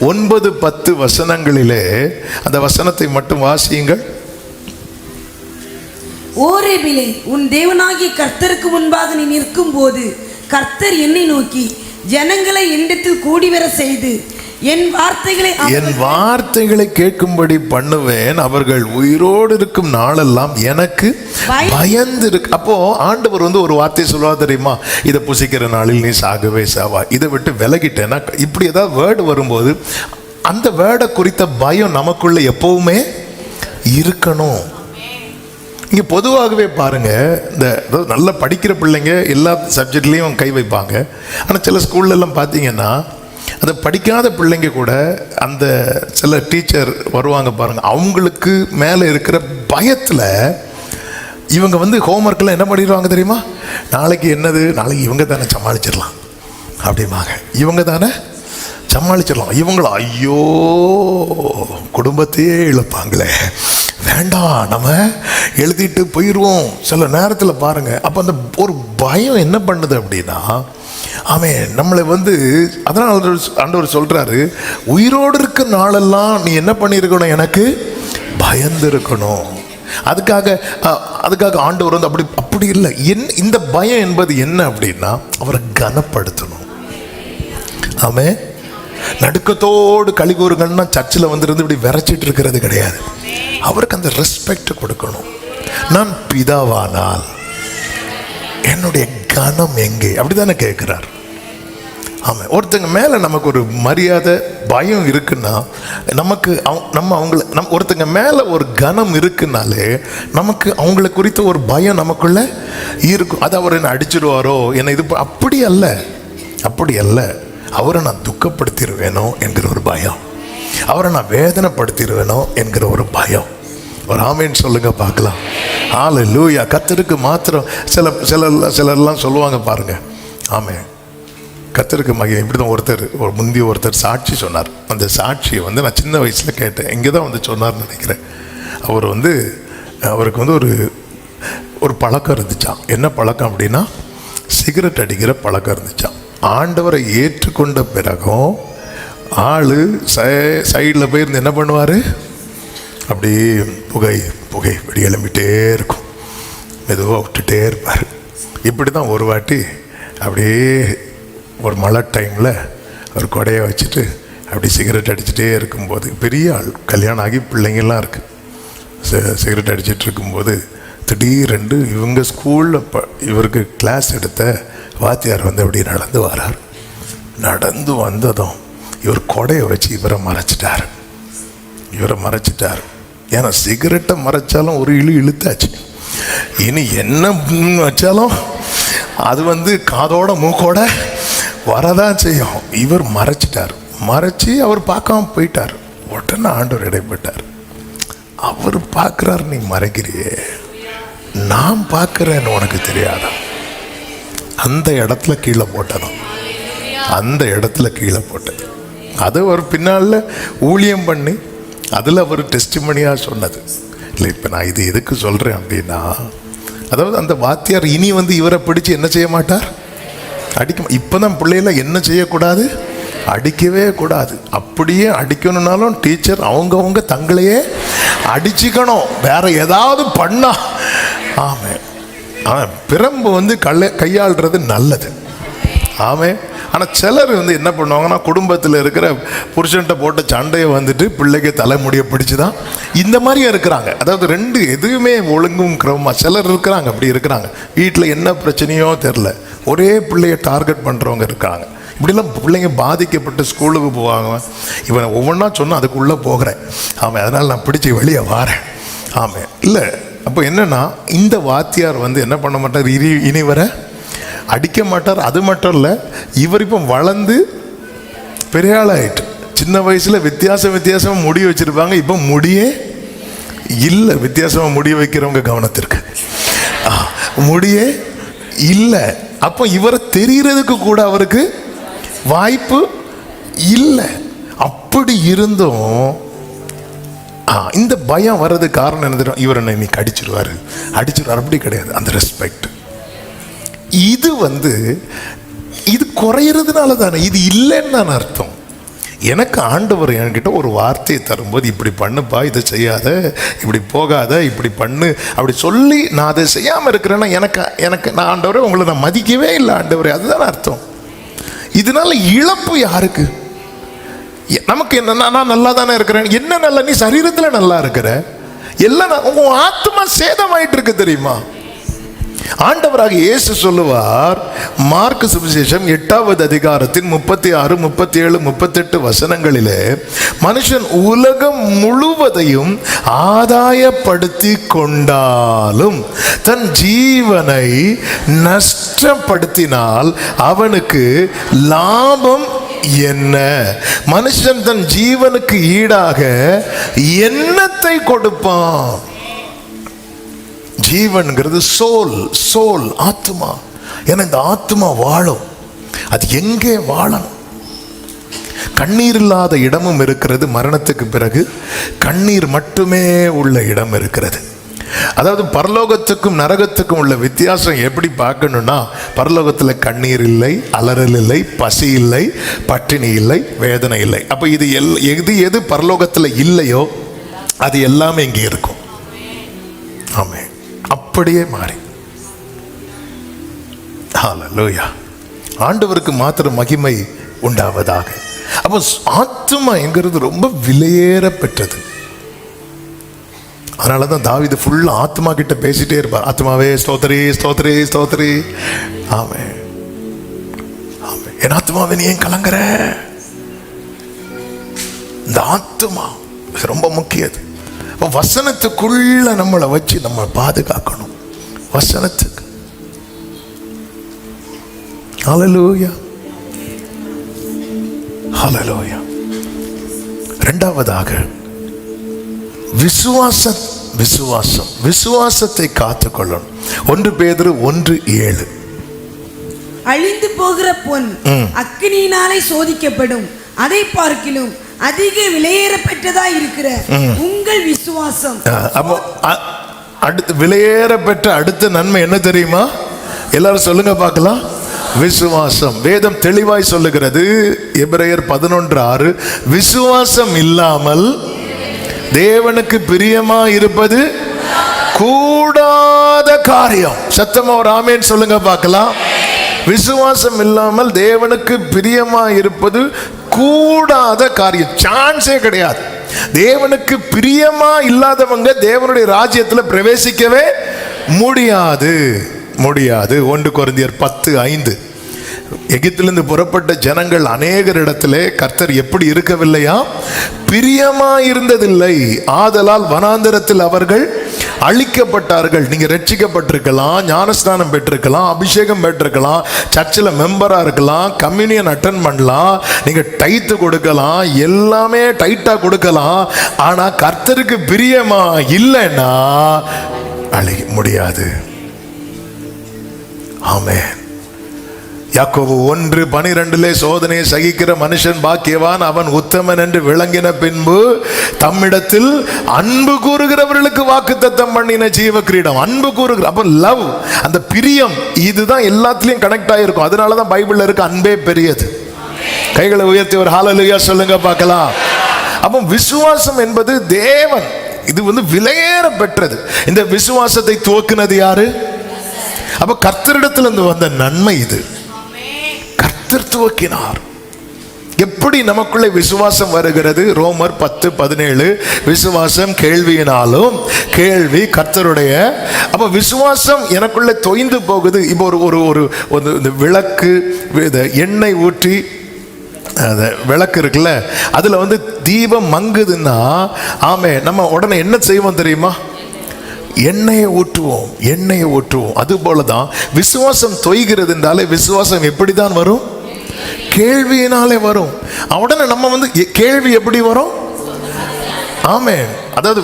9-10 வசனங்களிலே அந்த வசனத்தை மட்டும் வாசியுங்கள். ஓரேபிலே உன் தேவனாகிய கர்த்தருக்கு முன்பாக நீ நிற்கும் போது கர்த்தர் என்னை நோக்கி ஜனங்களை என்னிடத்தில் கூடிவர செய்து என் வார்த்தைகளை கேட்கும்படி பண்ணுவேன், அவர்கள் உயிரோடு இருக்கும் நாளெல்லாம் எனக்கு பயந்து இருக்கு. அப்போ ஆண்டவர் வந்து ஒரு வார்த்தை சொல்லுவா தெரியுமா, இதை புசிக்கிற நாளில் நீ சாகவே சாவா, இதை விட்டு விலகிட்டேன்னா, இப்படி ஏதாவது வேர்டு வரும்போது அந்த வேர்டை குறித்த பயம் நமக்குள்ள எப்பவுமே இருக்கணும். இங்கே பொதுவாகவே பாருங்க, இந்த நல்லா படிக்கிற பிள்ளைங்க எல்லா சப்ஜெக்ட்லேயும் கை வைப்பாங்க. ஆனால் சில ஸ்கூல்லலாம் பார்த்தீங்கன்னா அந்த படிக்காத பிள்ளைங்க கூட அந்த சில டீச்சர் வருவாங்க பாருங்கள், அவங்களுக்கு மேலே இருக்கிற பயத்தில் இவங்க வந்து ஹோம்ஒர்க்கெல்லாம் என்ன பண்ணிடுவாங்க தெரியுமா, நாளைக்கு என்னது, நாளைக்கு இவங்க தானே சமாளிச்சிடலாம் அப்படிம்பாங்க, இவங்க தானே சமாளிச்சிடலாம், இவங்கள ஐயோ குடும்பத்தையே இழப்பாங்களே, வேண்டாம் நம்ம எழுதிட்டு போயிடுவோம். சில நேரத்தில் பாருங்கள், அப்போ அந்த ஒரு பயம் என்ன பண்ணுது அப்படின்னா, அவன் நம்மளை வந்து, அதனால் ஆண்டவர் சொல்கிறாரு, உயிரோடு இருக்க நாளெல்லாம் நீ என்ன பண்ணியிருக்கணும், எனக்கு பயந்து இருக்கணும். அதுக்காக ஆண்டவர் வந்து அப்படி இல்லை. இந்த பயம் என்பது என்ன அப்படின்னா, அவரை கனப்படுத்தணும். ஆமென். நடுக்கத்தோடு கலிகூறுகள்னா சர்ச்சில் வந்துருந்து இப்படி விரைச்சிட்டு இருக்கிறது கிடையாது. அவருக்கு அந்த ரெஸ்பெக்ட் கொடுக்கணும். நான் பிதாவானால் என்னுடைய கனம் எங்கே, அப்படிதானே கேட்கிறார். ஆமாம், ஒருத்தங்க மேலே நமக்கு ஒரு மரியாதை பயம் இருக்குன்னா, நமக்கு ஒருத்தங்க மேலே ஒரு கனம் இருக்குனாலே நமக்கு அவங்கள குறித்த ஒரு பயம் நமக்குள்ள இருக்கும். அது அவர் என்னை அடிச்சிடுவாரோ, என்னை இது அப்படி அல்ல. அவரை நான் துக்கப்படுத்திடுவேனோ என்கிற ஒரு பயம், அவரை நான் வேதனைப்படுத்திடுவேனோ என்கிற ஒரு பயம். ஒரு ஆமேன்னு சொல்லுங்க பார்க்கலாம். ஹல்லேலூயா. கர்த்தருக்கு மாத்திரம் சிலர்லாம் சொல்லுவாங்க பாருங்க, ஆமென், கர்த்தருக்கு மகிமை. இப்படி தான் ஒருத்தர் சாட்சி சொன்னார். அந்த சாட்சியை வந்து நான் சின்ன வயசில் கேட்டேன், இங்கே தான் வந்து சொன்னார்னு நினைக்கிறேன். அவருக்கு வந்து ஒரு பழக்கம் இருந்துச்சான். என்ன பழக்கம் அப்படின்னா, சிகரெட் அடிக்கிற பழக்கம் இருந்துச்சான். ஆண்டவரை ஏற்றுக்கொண்ட பிறகும் ஆள் சைடில் போயிருந்து என்ன பண்ணுவார், அப்படியே புகை இப்படி எழும்பிட்டே இருக்கும், மெதுவாக விட்டுட்டே இருப்பார். இப்படி தான் ஒரு வாட்டி அப்படியே ஒரு மழை டைமில் ஒரு கொடையை வச்சுட்டு அப்படி சிகரெட் அடிச்சுட்டே இருக்கும்போது, பெரிய ஆள், கல்யாணம் ஆகி பிள்ளைங்கள்லாம் இருக்குது, சிகரெட் அடிச்சுட்டு இருக்கும்போது திடீரென்று இவங்க ஸ்கூலில் இவருக்கு கிளாஸ் எடுத்த வாத்தியார் வந்து அப்படி நடந்து வரார். நடந்து வந்ததும் இவர் கொடையை வச்சு இவரை மறைச்சிட்டார். ஏன்னா சிகரெட்டை மறைச்சாலும் ஒரு இழுத்தாச்சு, இனி என்ன வச்சாலும் அது வந்து காதோட மூக்கோட வரதான் செய்யும். இவர் மறைச்சி அவர் பார்க்காம போயிட்டார். உடனே ஆண்டவர் இடைப்பட்டார். அவர் பார்க்குறாரு, நீ மறைக்கிறியே, நான் பார்க்குறேன்னு உனக்கு தெரியாதா? அந்த இடத்துல கீழே போட்டது. அது ஒரு பின்னால் ஊழியம் பண்ணி அதில் அவர் டெஸ்டிமனியாக சொன்னது இல்லை. இப்போ நான் இது எதுக்கு சொல்கிறேன் அப்படின்னா, அதாவது அந்த வாத்தியார் இனி வந்து இவரை பிடிச்சி என்ன செய்ய மாட்டார், இப்போ தான் பிள்ளைகளை என்ன செய்யக்கூடாது, அடிக்கவே கூடாது. அப்படியே அடிக்கணும்னாலும் டீச்சர் அவங்கவுங்க தங்களையே அடிச்சுக்கணும், வேற ஏதாவது பண்ணா. ஆமாம், பிரம்பு வந்து கையாளுறது நல்லது. ஆமாம். ஆனால் சிலர் வந்து என்ன பண்ணுவாங்கன்னா, குடும்பத்தில் இருக்கிற புருஷன்ட்ட போட்ட சண்டையை வந்துட்டு பிள்ளைக்கு தலைமுடியை பிடிச்சி தான் இந்த மாதிரியே இருக்கிறாங்க. அதாவது எதுவுமே ஒழுங்கும் கிரமமாக சிலர் இருக்கிறாங்க, அப்படி இருக்கிறாங்க. வீட்டில் என்ன பிரச்சனையோ தெரில, ஒரே பிள்ளைய டார்கெட் பண்ணுறவங்க இருக்காங்க. இப்படிலாம் பிள்ளைங்க பாதிக்கப்பட்டு ஸ்கூலுக்கு போவாங்க. இவனை ஒவ்வொன்றா சொன்னால் அதுக்குள்ளே போகிறேன். ஆமாம், அதனால் நான் பிடிச்சி வெளியே வாரேன். ஆமாம், இல்லை அப்போ என்னென்னா, இந்த வாத்தியார் வந்து என்ன பண்ண மாட்டார், இனி வர அடிக்க மாட்டார். அது மட்டும் இல்லை, இவர் இப்போ வளர்ந்து பெரிய ஆள் ஆகிட்டு. சின்ன வயசில் வித்தியாசமாக முடி வச்சுருப்பாங்க, இப்போ முடியே இல்லை. வித்தியாசமாக முடி வைக்கிறவங்க கவனத்திற்கு, முடியே இல்லை. அப்போ இவரை தெரிகிறதுக்கு கூட அவருக்கு வாய்ப்பு இல்லை. அப்படி இருந்தும் இந்த பயம் வர்றது காரணம் என்ன தெரியும், இவர் என்ன இன்னைக்கு அடிச்சிருவார். அப்படி கிடையாது. அந்த ரெஸ்பெக்ட் இது குறையிறதுனால தானே, இது இல்லைன்னு தான் அர்த்தம். எனக்கு ஆண்டவர் என்கிட்ட ஒரு வார்த்தையை தரும்போது, இப்படி பண்ணுப்பா, இதை செய்யாத, இப்படி போகாத, இப்படி பண்ணு அப்படி சொல்லி நான் அதை செய்யாமல் இருக்கிறேன்னா எனக்கு நான் ஆண்டவரே உங்களை நான் மதிக்கவே இல்லை ஆண்டவரே, அதுதான் அர்த்தம். இதனால இழப்பு யாருக்கு? நமக்கு என்ன, நான் நல்லா தானே இருக்கிறேன். என்ன நல்லா? நீ சரீரத்தில் நல்லா இருக்கிற, எல்லாம் உன் ஆத்மா சேதமாயிட்டு இருக்கு தெரியுமா? ஆண்டவராக இயேசு சொல்லுவார், மார்க் சுவிசேஷம் 8வது அதிகாரத்தின் 36, 37, 38 வசனங்களிலே, மனுஷன் உலகம் முழுவதையும் ஆதாயப்படுத்தி கொண்டாலும் தன் ஜீவனை நஷ்டப்படுத்தினால் அவனுக்கு லாபம் என்ன? மனுஷன் தன் ஜீவனுக்கு ஈடாக என்னத்தை கொடுப்பான்? ஜீவன்கிறது சோல், ஆத்மா. ஏன்னா இந்த ஆத்மா வாழும். அது எங்கே வாழணும்? கண்ணீர் இல்லாத இடமும் இருக்கிறது, மரணத்துக்கு பிறகு கண்ணீர் மட்டுமே உள்ள இடம் இருக்கிறது. அதாவது பரலோகத்துக்கும் நரகத்துக்கும் உள்ள வித்தியாசம் எப்படி பார்க்கணும்னா, பரலோகத்தில் கண்ணீர் இல்லை, அலறல் இல்லை, பசி இல்லை, பட்டினி இல்லை, வேதனை இல்லை. அப்போ இது எது பரலோகத்தில் இல்லையோ அது எல்லாமே இங்கே இருக்கும். ஆமென். அப்படியே மாறி. ஹல்லேலூயா. ஆண்டவருக்கு மாத்திரம் மகிமை உண்டாவதாக. அப்போ ஆத்துமாங்கிறது ரொம்ப விலையேற பெற்றது. அதனால தான் தாவீது ஃபுல்லா ஆத்மா கிட்ட பேசிட்டே இருப்பார். ஆத்மாவே ஸ்தோத்திரி, ஸ்தோத்திரி, ஸ்தோத்திரி. ஆமென், ஆமென். என் ஆத்மாவே நீ ஏன் கலங்குற? இந்த ஆத்மா ரொம்ப முக்கியம். வசனத்துக்குள்ள நம்மளை வச்சு நம்ம பாதுகாக்கணும். வசனத்துக்கு. ஹல்லேலூயா, ஹல்லேலூயா. இரண்டாவதாக விசுவாசத்தை காத்துக்கொள்ளணும். 1 பேதுரு 1:7. அழிந்து போகிற பொன் அக்கினியினாலே சோதிக்கப்படும், அதை பார்க்கிலும் அதிக விலையேற பெற்றதா இருக்கிற உங்கள் விசுவாசம். அப்போ அடுத்து விலையேற பெற்ற அடுத்த நன்மை என்ன தெரியுமா? எல்லாரும் சொல்லுங்க பார்க்கலாம். விசுவாசம். வேதம் தெளிவாய் சொல்லுகிறது, எபிரேயர் 11:6, விசுவாசம் இல்லாமல் தேவனுக்கு பிரியமா இருப்பது கூடாத காரியம். சத்தமா ஒரு ஆமென் சொல்லுங்க பார்க்கலாம். விசுவாசம் இல்லாமல் தேவனுக்கு பிரியமா இருப்பது கூடாத காரியம். சான்ஸே கிடையாது. தேவனுக்கு பிரியமா இல்லாதவங்க தேவனுடைய ராஜ்யத்தில் பிரவேசிக்கவே முடியாது. 1 கொரிந்தியர் 10:5. எகிப்திலிருந்து புறப்பட்ட ஜனங்கள் அநேகரிடத்திலே கர்த்தர் எப்படி இருக்கவில்லையா? பிரியமா இருந்ததில்லை. ஆதலால் வனாந்தரத்தில் அவர்கள் அழிக்கப்பட்டார்கள். நீங்க ரட்சிக்கப்பட்டிருக்கலாம், ஞானஸ்நானம் பெற்றிருக்கலாம், அபிஷேகம் பெற்றிருக்கலாம், சர்ச்சில் மெம்பரா இருக்கலாம், கம்யூனியன் அட்டன் பண்ணலாம், நீங்க டைத்து கொடுக்கலாம், எல்லாமே டைட்டா கொடுக்கலாம். ஆனா கர்த்தருக்கு பிரியமா இல்லைன்னா அழிக்க முடியாது. ஆமென். யாக்கோபு 1:12 சோதனையை சகிக்கிற மனுஷன் பாக்கியவான், அவன் உத்தமன் என்று விளங்கின பின்பு தம்மிடத்தில் அன்பு கூறுகிறவர்களுக்கு வாக்குத்தத்தம் பண்ணின ஜீவ கிரீடம். அன்பு கூறுகிற, அப்ப லவ், அந்த பிரியம், இதுதான் எல்லாத்துலயும் கனெக்ட் ஆகிருக்கும். அதனாலதான் பைபிள்ல இருக்க அன்பே பெரியது. கைகளை உயர்த்தி ஒரு ஹல்லேலூயா சொல்லுங்க பார்க்கலாம். அப்போ விசுவாசம் என்பது தேவன், இது விலையேற பெற்றது. இந்த விசுவாசத்தை துவக்கினது யாரு? அப்ப கர்த்தரிடத்திலிருந்து வந்த நன்மை இது. கர்த்தர் துவக்கினார். எப்படி நமக்குள்ளே விசுவாசம் வருகிறது? ரோமர் 10:17, விசுவாசம் கேள்வியினாலும், கேள்வி கர்த்தருடைய. அப்ப விசுவாசம் எனக்குள்ளே தொய்ந்து போகுது. இப்போ ஒரு விளக்கு, எண்ணெய் ஊற்றி விளக்கு இருக்குல்ல, அதுல தீபம் மங்குதுன்னா ஆமே நம்ம உடனே என்ன செய்வோம் தெரியுமா? எண்ணெயை ஊற்றுவோம். அது போலதான் விசுவாசம் தொய்கிறது என்றாலே விசுவாசம் எப்படிதான் வரும்? கேள்வியினாலே வரும். உடனே நம்ம கேள்வி எப்படி வரும்? ஆமென். அதாவது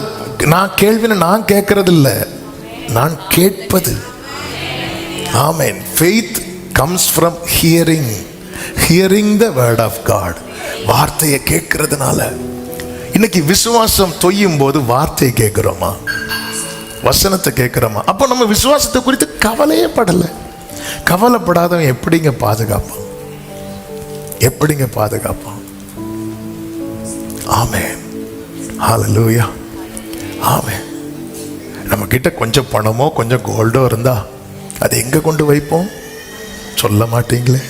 நான் கேள்வின்னு நான் கேட்கறது இல்லை, நான் கேட்பது. ஆமென். faith comes from hearing the word of God. வார்த்தையை கேட்கறதுனால. இன்னைக்கு விசுவாசம் தொய்யும் போது வார்த்தையை கேட்கிறோமா? வசனத்தை கேட்கிறோமா? அப்போ நம்ம விசுவாசத்தை குறித்து கவலையே படலை. கவலைப்படாதவன் எப்படிங்க பாதுகாப்பான்? ஆமென். ஹல்லேலூயா. ஆமென். நம்ம கிட்ட கொஞ்சம் பணமோ கொஞ்சம் கோல்டோ இருந்தா அது எங்க கொண்டு வைப்போம்? சொல்ல மாட்டீங்களே.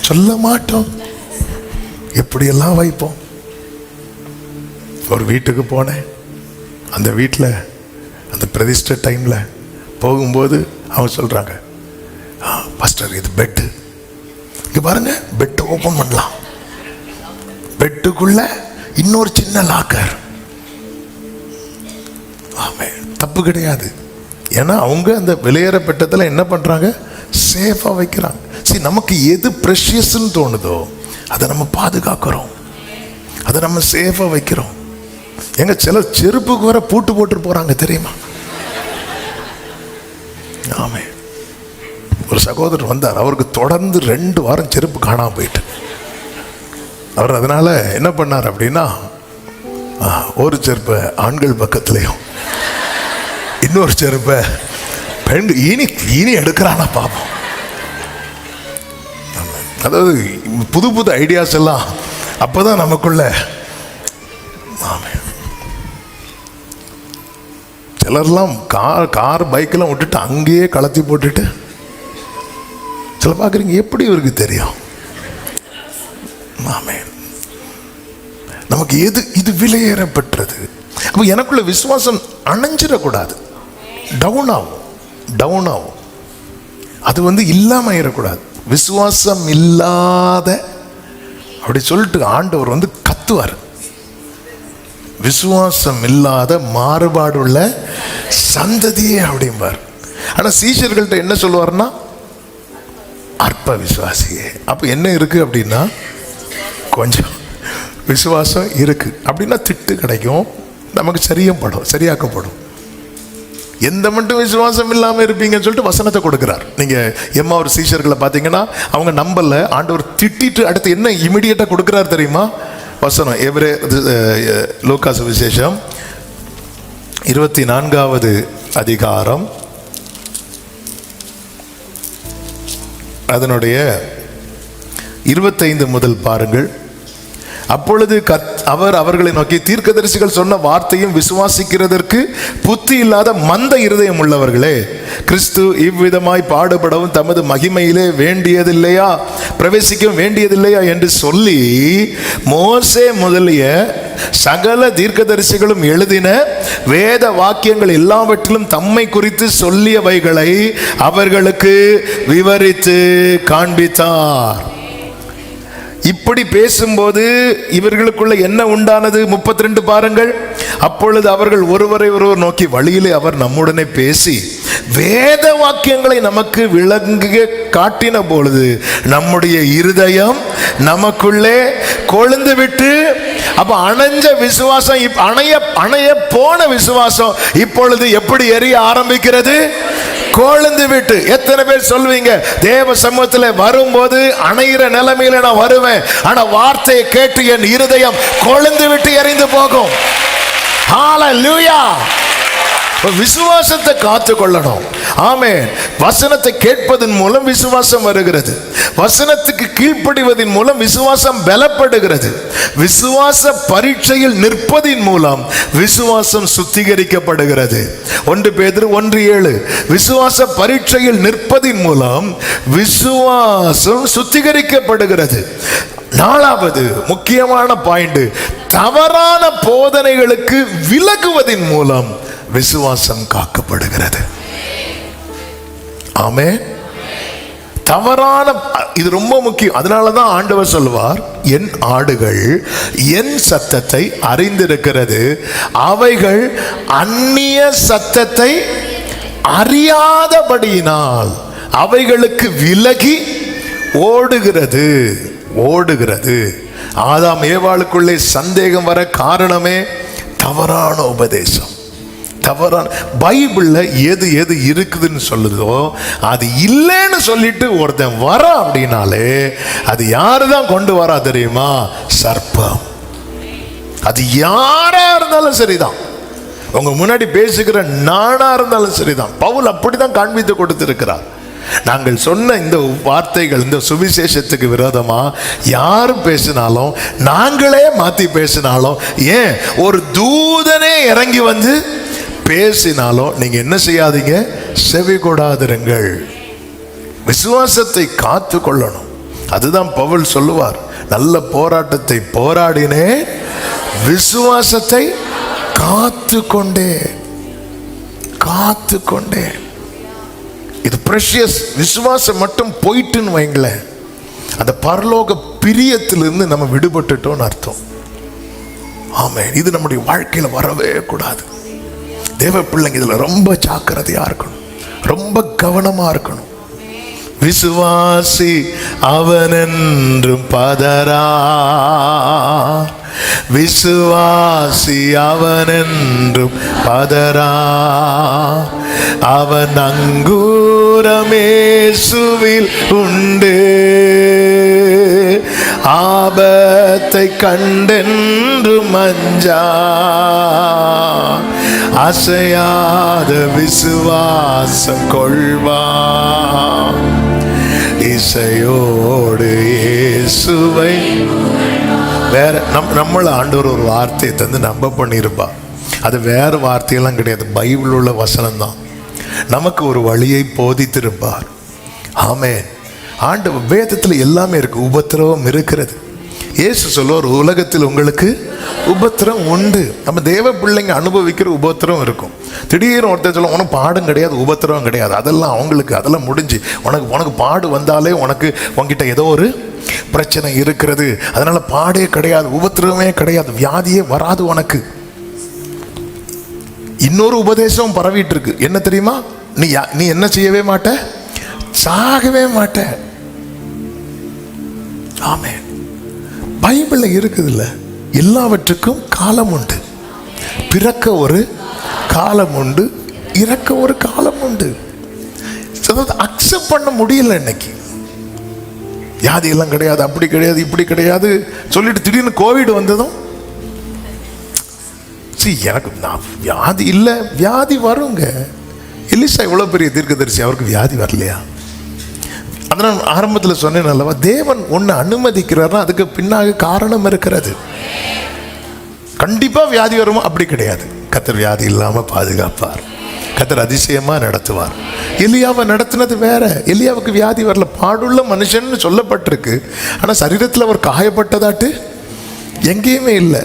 சொல்ல மாட்டோம். எப்படியெல்லாம் வைப்போம். ஒரு வீட்டுக்கு போனேன். அந்த வீட்டில் அந்த பிரதிஷ்டை டைமில் போகும்போது அவங்க சொல்கிறாங்க, பாஸ்டர் இது பெட்டு, இங்கே பாருங்க பெட்டை ஓப்பன் பண்ணலாம், பெட்டுக்குள்ள இன்னொரு சின்ன லாக்கர். ஆமே, தப்பு கிடையாது. ஏன்னா அவங்க அந்த விலையேற பெட்டத்தில் என்ன பண்ணுறாங்க, சேஃபாக வைக்கிறாங்க. சரி, நமக்கு எது ப்ரெஷியஸ்ன்னு தோணுதோ அதை நம்ம பாதுகாக்கிறோம், அதை நம்ம சேஃபாக வைக்கிறோம். எங்க சில செருப்புக்கு வர பூட்டு போட்டு போறாங்க தெரியுமா? ஆமே, ஒரு சகோதரர் வந்தார், அவருக்கு தொடர்ந்து 2 வாரம் செருப்பு காணாம போயிட்டு. அவர் அதனால என்ன பண்ணார் அப்படின்னா, ஒரு செருப்பை ஆண்கள் பக்கத்துலையும் இன்னொரு செருப்பை பெண் இனி எடுக்கிறானா பாப்போம். அதாவது புது புது ஐடியாஸ் எல்லாம் அப்பதான் நமக்குள்ள. ஆமே, சிலர்லாம் கார் பைக்கெல்லாம் விட்டுட்டு அங்கேயே கலத்தி போட்டுட்டு சில பார்க்குறீங்க, எப்படி இவருக்கு தெரியும்? ஆமே, நமக்கு இது விலையேற பெற்றது. அப்போ எனக்குள்ள விசுவாசம் அணைஞ்சிடக்கூடாது, டவுன் ஆகும். அது இல்லாம ஆயிடக்கூடாது. விசுவாசம் இல்லாத அப்படி சொல்லிட்டு ஆண்டவர் கத்துவார். விசுவாசம் இல்லாத மாறுபாடு உள்ள சந்ததியே அப்படிம்பார். ஆனா சீஷர்கள்ட்ட என்ன சொல்லுவார்னா, அற்ப விசுவாசியே. அப்ப என்ன இருக்கு அப்படின்னா, கொஞ்சம் விசுவாசம் இருக்கு அப்படின்னா திட்டு கிடைக்கும், நமக்கு சரியாக்கப்படும். எந்த மட்டும் விசுவாசம் இல்லாம இருப்பீங்கன்னு சொல்லிட்டு வசனத்தை கொடுக்கிறார். நீங்க எம்மாவூர் சீஷர்களை பார்த்தீங்கன்னா அவங்க நம்பல, ஆண்டவர் திட்டிட்டு அடுத்து என்ன இமிடியேட்டா கொடுக்கிறார் தெரியுமா? வசனம் லூக்கா சுவிசேஷம் 24வது அதிகாரம் அதனுடைய 25 முதல் பாருங்கள். அப்பொழுது அவர் அவர்களை நோக்கி, தீர்க்கதரிசிகள் சொன்ன வார்த்தையும் விசுவாசிக்கிறதற்கு புத்தி இல்லாத மந்த இருதயம் உள்ளவர்களே, கிறிஸ்து இவ்விதமாய் பாடுபடவும் தமது மகிமையிலே பிரவேசிக்க வேண்டியதில்லையா என்று சொல்லி மோசே முதலிய சகல தீர்க்கதரிசிகளும் எழுதின வேத வாக்கியங்கள் எல்லாவற்றிலும் தம்மை குறித்து சொல்லியவைகளை அவர்களுக்கு விவரித்து காண்பித்தார். இப்படி பேசும்போது இவர்களுக்குள்ள என்ன உண்டானது? 32 பாருங்கள். அப்பொழுது அவர்கள் ஒருவரை ஒருவர் நோக்கி, வழியிலே அவர் நம்முடனே பேசி வேத வாக்கியங்களை நமக்கு விளங்க காட்டின பொழுது நம்முடைய இருதயம் நமக்குள்ளே கொழுந்து விட்டு, அப்ப அணைஞ்ச விசுவாசம், அணைய போன விசுவாசம் இப்பொழுது எப்படி எரிய ஆரம்பிக்கிறது? கொழுந்து விட்டு. எத்தனை பேர் சொல்வீங்க, தேவ சமூகத்தில் வரும்போது அணைகிற நிலைமையில நான் வருவேன், ஆனா வார்த்தையை கேட்டு என் இருதயம் கொழுந்து விட்டு எரிந்து போகும். ஹல்லேலூயா. விசுவாசத்தை காத்து கொள்ளணும். ஆமென். வசனத்தை கேட்பதன் மூலம் விசுவாசம் வருகிறது. வசனத்துக்கு கீழ்ப்படிவதன் மூலம் விசுவாசம் பலப்படுகிறது. விசுவாச பரீட்சையில் நிற்பதின் மூலம் விசுவாசம் சுத்திகரிக்கப்படுகிறது. 1 பேதுரு 1:7. விசுவாச பரீட்சையில் நிற்பதின் மூலம் விசுவாசம் சுத்திகரிக்கப்படுகிறது. 4வது முக்கியமான பாயிண்ட், தவறான போதனைகளுக்கு விலகுவதின் மூலம் விசுவாசம் காக்கப்படுகிறது. ஆமென். தவறான, இது ரொம்ப முக்கியம். அதனாலதான் ஆண்டவர் சொல்வார், என் ஆடுகள் என் சத்தத்தை அறிந்திருக்கிறது, அவைகள் அந்நிய சத்தத்தை அறியாதபடியினால் அவைகளுக்கு விலகி ஓடுகிறது. ஆதாம் ஏவாளுக்குள்ளே சந்தேகம் வர காரணமே தவறான உபதேசம். தவறான பைபிள்ல எது இருக்குதுன்னு சொல்லுதோ அது இல்லைன்னு சொல்லிட்டு ஒருத்தன் வர அப்படின்னாலே அது யாருதான் கொண்டு வரா தெரியுமா? சர்ப்பம். அது யாரா இருந்தாலும் சரிதான், உங்க முன்னாடி பேசுகிற நானா இருந்தாலும் சரிதான். பவுல் அப்படிதான் காண்பித்து கொடுத்திருக்கிறார். நாங்கள் சொன்ன இந்த வார்த்தைகள், இந்த சுவிசேஷத்துக்கு விரோதமா யார் பேசினாலும், நாங்களே மாத்தி பேசினாலும், ஏன் ஒரு தூதனே இறங்கி வந்து பேசினாலும் நீங்க என்ன செய்யாதீங்க? செவி கொடாதிருங்கள். விசுவாசத்தை காத்து கொள்ளணும். அதுதான் பவுல் சொல்லுவார், நல்ல போராட்டத்தை போராடினேன், விசுவாசத்தை காத்து கொண்டேன். இது பிரஷியஸ். விசுவாசம் மட்டும் போயிட்டுன்னு வைங்களேன், அந்த பரலோக பிரியத்திலிருந்து நம்ம விடுபட்டுட்டோம்னு அர்த்தம். ஆமென். இது நம்முடைய வாழ்க்கையில வரவே கூடாது. தேவ பிள்ளைங்க இதுல ரொம்ப ஜாக்கிரதையா இருக்கணும், ரொம்ப கவனமா இருக்கணும். விசுவாசி அவனென்றும் பதரா, விசுவாசி அவனென்றும் பதரா, அவன் அங்கூரமேசுவில் உண்டு, ஆபத்தை கண்டென்று மஞ்சா, அசையாத விசுவாசம் கொள்வா, இசையோடு இயேசுவை. வேற நம்மள ஆண்டவர் ஒரு வார்த்தையை தந்து நம்ப பண்ணியிருப்பா. அது வேற வார்த்தையெல்லாம் கிடையாது, பைபிள் உள்ள வசனம் தான். நமக்கு ஒரு வழியை போதித்திருப்பார். ஆமென். ஆண்டு வேதத்தில் எல்லாமே இருக்கு. உபத்திரவம் இருக்கிறது. இயேசு சொல்லுவார், உலகத்தில் உங்களுக்கு உபத்திரம் உண்டு. நம்ம தேவ பிள்ளைங்க அனுபவிக்கிற உபத்திரம் இருக்கும். திடீர்னு ஒருத்தர் சொல்ல, உனக்கு பாடும் கிடையாது, உபத்திரவம் கிடையாது, அதெல்லாம் அவங்களுக்கு, அதெல்லாம் முடிஞ்சு உனக்கு பாடு வந்தாலே உன்கிட்ட ஏதோ ஒரு பிரச்சனை இருக்கிறது, அதனால பாடே கிடையாது, உபத்திரவமே கிடையாது, வியாதியே வராது உனக்கு. இன்னொரு உபதேசம் பரவிட்டு இருக்கு. என்ன தெரியுமா? நீ என்ன செய்யவே மாட்ட, சாகவே மாட்ட. ஆமென். பைபிள்ல இருக்குதுல்ல, எல்லாவற்றுக்கும் காலம் உண்டு. பிறக்க ஒரு காலம் உண்டு, இறக்க ஒரு காலம் உண்டு. அக்செப்ட் பண்ண முடியல இன்னைக்கு. வியாதி எல்லாம் கிடையாது, அப்படி கிடையாது, இப்படி கிடையாது சொல்லிட்டு திடீர்னு கோவிட் வந்ததும், எனக்கு வியாதி இல்லை, வியாதி வருங்க. எலிசா இவ்வளவு பெரிய தீர்க்கதரிசி, அவருக்கு வியாதி வரலையா? அதனால் ஆரம்பத்தில் சொன்னேன் அல்லவா, தேவன் ஒன்று அனுமதிக்கிறார்னா அதுக்கு பின்னாக காரணம் இருக்கிறது. கண்டிப்பா வியாதி வருமா? அப்படி கிடையாது. கர்த்தர் வியாதி இல்லாம பாதுகாப்பார், கர்த்தர் அதிசயமா நடத்துவார். எலியாவை நடத்தினது வேற. எலியாவுக்கு வியாதி வரல, பாடுள்ள மனுஷன் சொல்லப்பட்டிருக்கு. ஆனா சரீரத்தில் அவர் காயப்பட்டதாட்டு எங்கேயுமே இல்லை.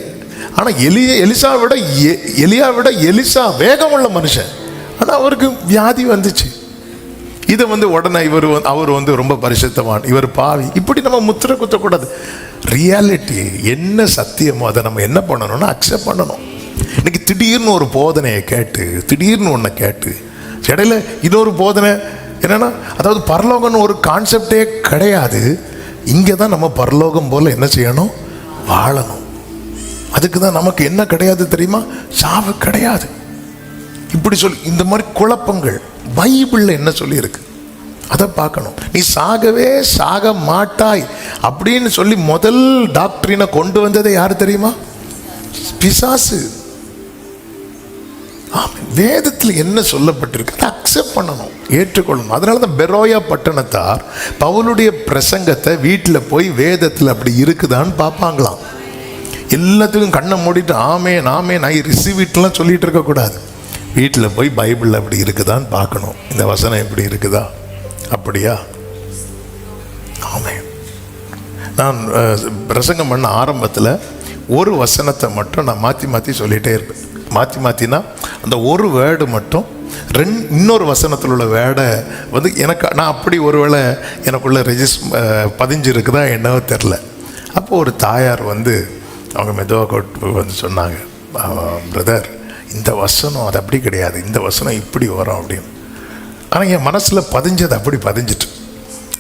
ஆனா எலியா விட எலிசா வேகமுள்ள மனுஷன், ஆனா அவருக்கு வியாதி வந்துச்சு. இதை உடனே அவர் ரொம்ப பரிசுத்தவான், இவர் பாவி, இப்படி நம்ம முத்திரை குத்தக்கூடாது. ரியாலிட்டி என்ன சத்தியமோ அதை நம்ம என்ன பண்ணணும்னா அக்செப்ட் பண்ணணும். இன்னைக்கு திடீர்னு ஒரு போதனையை கேட்டு, திடீர்னு ஒன்றை கேட்டு, இடையில இன்னொரு போதனை என்னன்னா, அதாவது பரலோகம்னு ஒரு கான்செப்டே கிடையாது. இங்கே தான் நம்ம பரலோகம் போல என்ன செய்யணும், வாழணும். அதுக்கு தான் நமக்கு என்ன கிடையாது தெரியுமா, சாவு கிடையாது. இப்படி சொல்லி இந்த மாதிரி குழப்பங்கள் பைபிள்ல என்ன சொல்லி இருக்கு அதை பார்க்கணும். நீ சாகவே சாக மாட்டாய் அப்படின்னு சொல்லி முதல் டாக்டரினை கொண்டு வந்ததே யாரு தெரியுமா, பிசாசு. வேதத்தில் என்ன சொல்லப்பட்டிருக்கு அதை அக்செப்ட் பண்ணணும், ஏற்றுக்கொள்ளணும். அதனால தான் பெரோயா பட்டணத்தார் பவுலுடைய பிரசங்கத்தை வீட்டில் போய் வேதத்தில் அப்படி இருக்குதான்னு பார்ப்பாங்களாம். எல்லாத்துக்கும் கண்ணை மூடிட்டு ஆமேன் ஆமேன் ஐ ரிசீவ் இட்லாம் சொல்லிட்டு இருக்கக்கூடாது. வீட்டில் போய் பைபிளில் அப்படி இருக்குதான்னு பார்க்கணும். இந்த வசனம் எப்படி இருக்குதா, அப்படியா? ஆமென். நான் பிரசங்கம் பண்ண ஆரம்பத்தில் ஒரு வசனத்தை மட்டும் நான் மாற்றி சொல்லிகிட்டே இருப்பேன். மாற்றினா அந்த ஒரு வேர்டு மட்டும் இன்னொரு வசனத்தில் உள்ள வேர்டை எனக்கு நான் அப்படி ஒருவேளை எனக்குள்ள பதிஞ்சு இருக்குதா என்னவோ தெரில. அப்போது ஒரு தாயார் அவங்க மெதுவாக சொன்னாங்க, பிரதர் இந்த வசனம் அது அப்படி கிடையாது, இந்த வசனம் இப்படி வரும் அப்படின்னு. ஆனால் என் மனசில் பதிஞ்சது அப்படி பதிஞ்சிட்டு,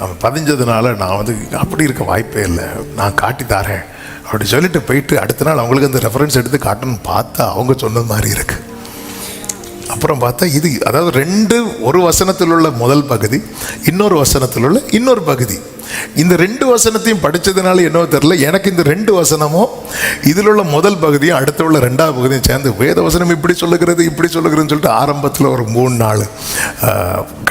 அவன் பதிஞ்சதுனால நான் அப்படி இருக்க வாய்ப்பே இல்லை, நான் காட்டி தரேன் அப்படி சொல்லிட்டு போயிட்டு அடுத்த நாள் அவங்களுக்கு அந்த ரெஃபரன்ஸ் எடுத்து காட்டணும்னு பார்த்தா அவங்க சொன்னது மாதிரி இருக்கு. அப்புறம் பார்த்தா இது அதாவது ஒரு வசனத்தில் உள்ள முதல் பகுதி, இன்னொரு வசனத்தில் உள்ள இன்னொரு பகுதி. இந்த 2 வசனத்தையும் படித்ததுனால என்னவோ தெரியல, எனக்கு இந்த 2 வசனமும் இதில் உள்ள முதல் பகுதியும் அடுத்த உள்ள 2வது பகுதியும் சேர்ந்து வேத வசனம் இப்படி சொல்லுகிறது இப்படி சொல்லுகிறதுன்னு சொல்லிட்டு ஆரம்பத்தில் ஒரு 3 நாள்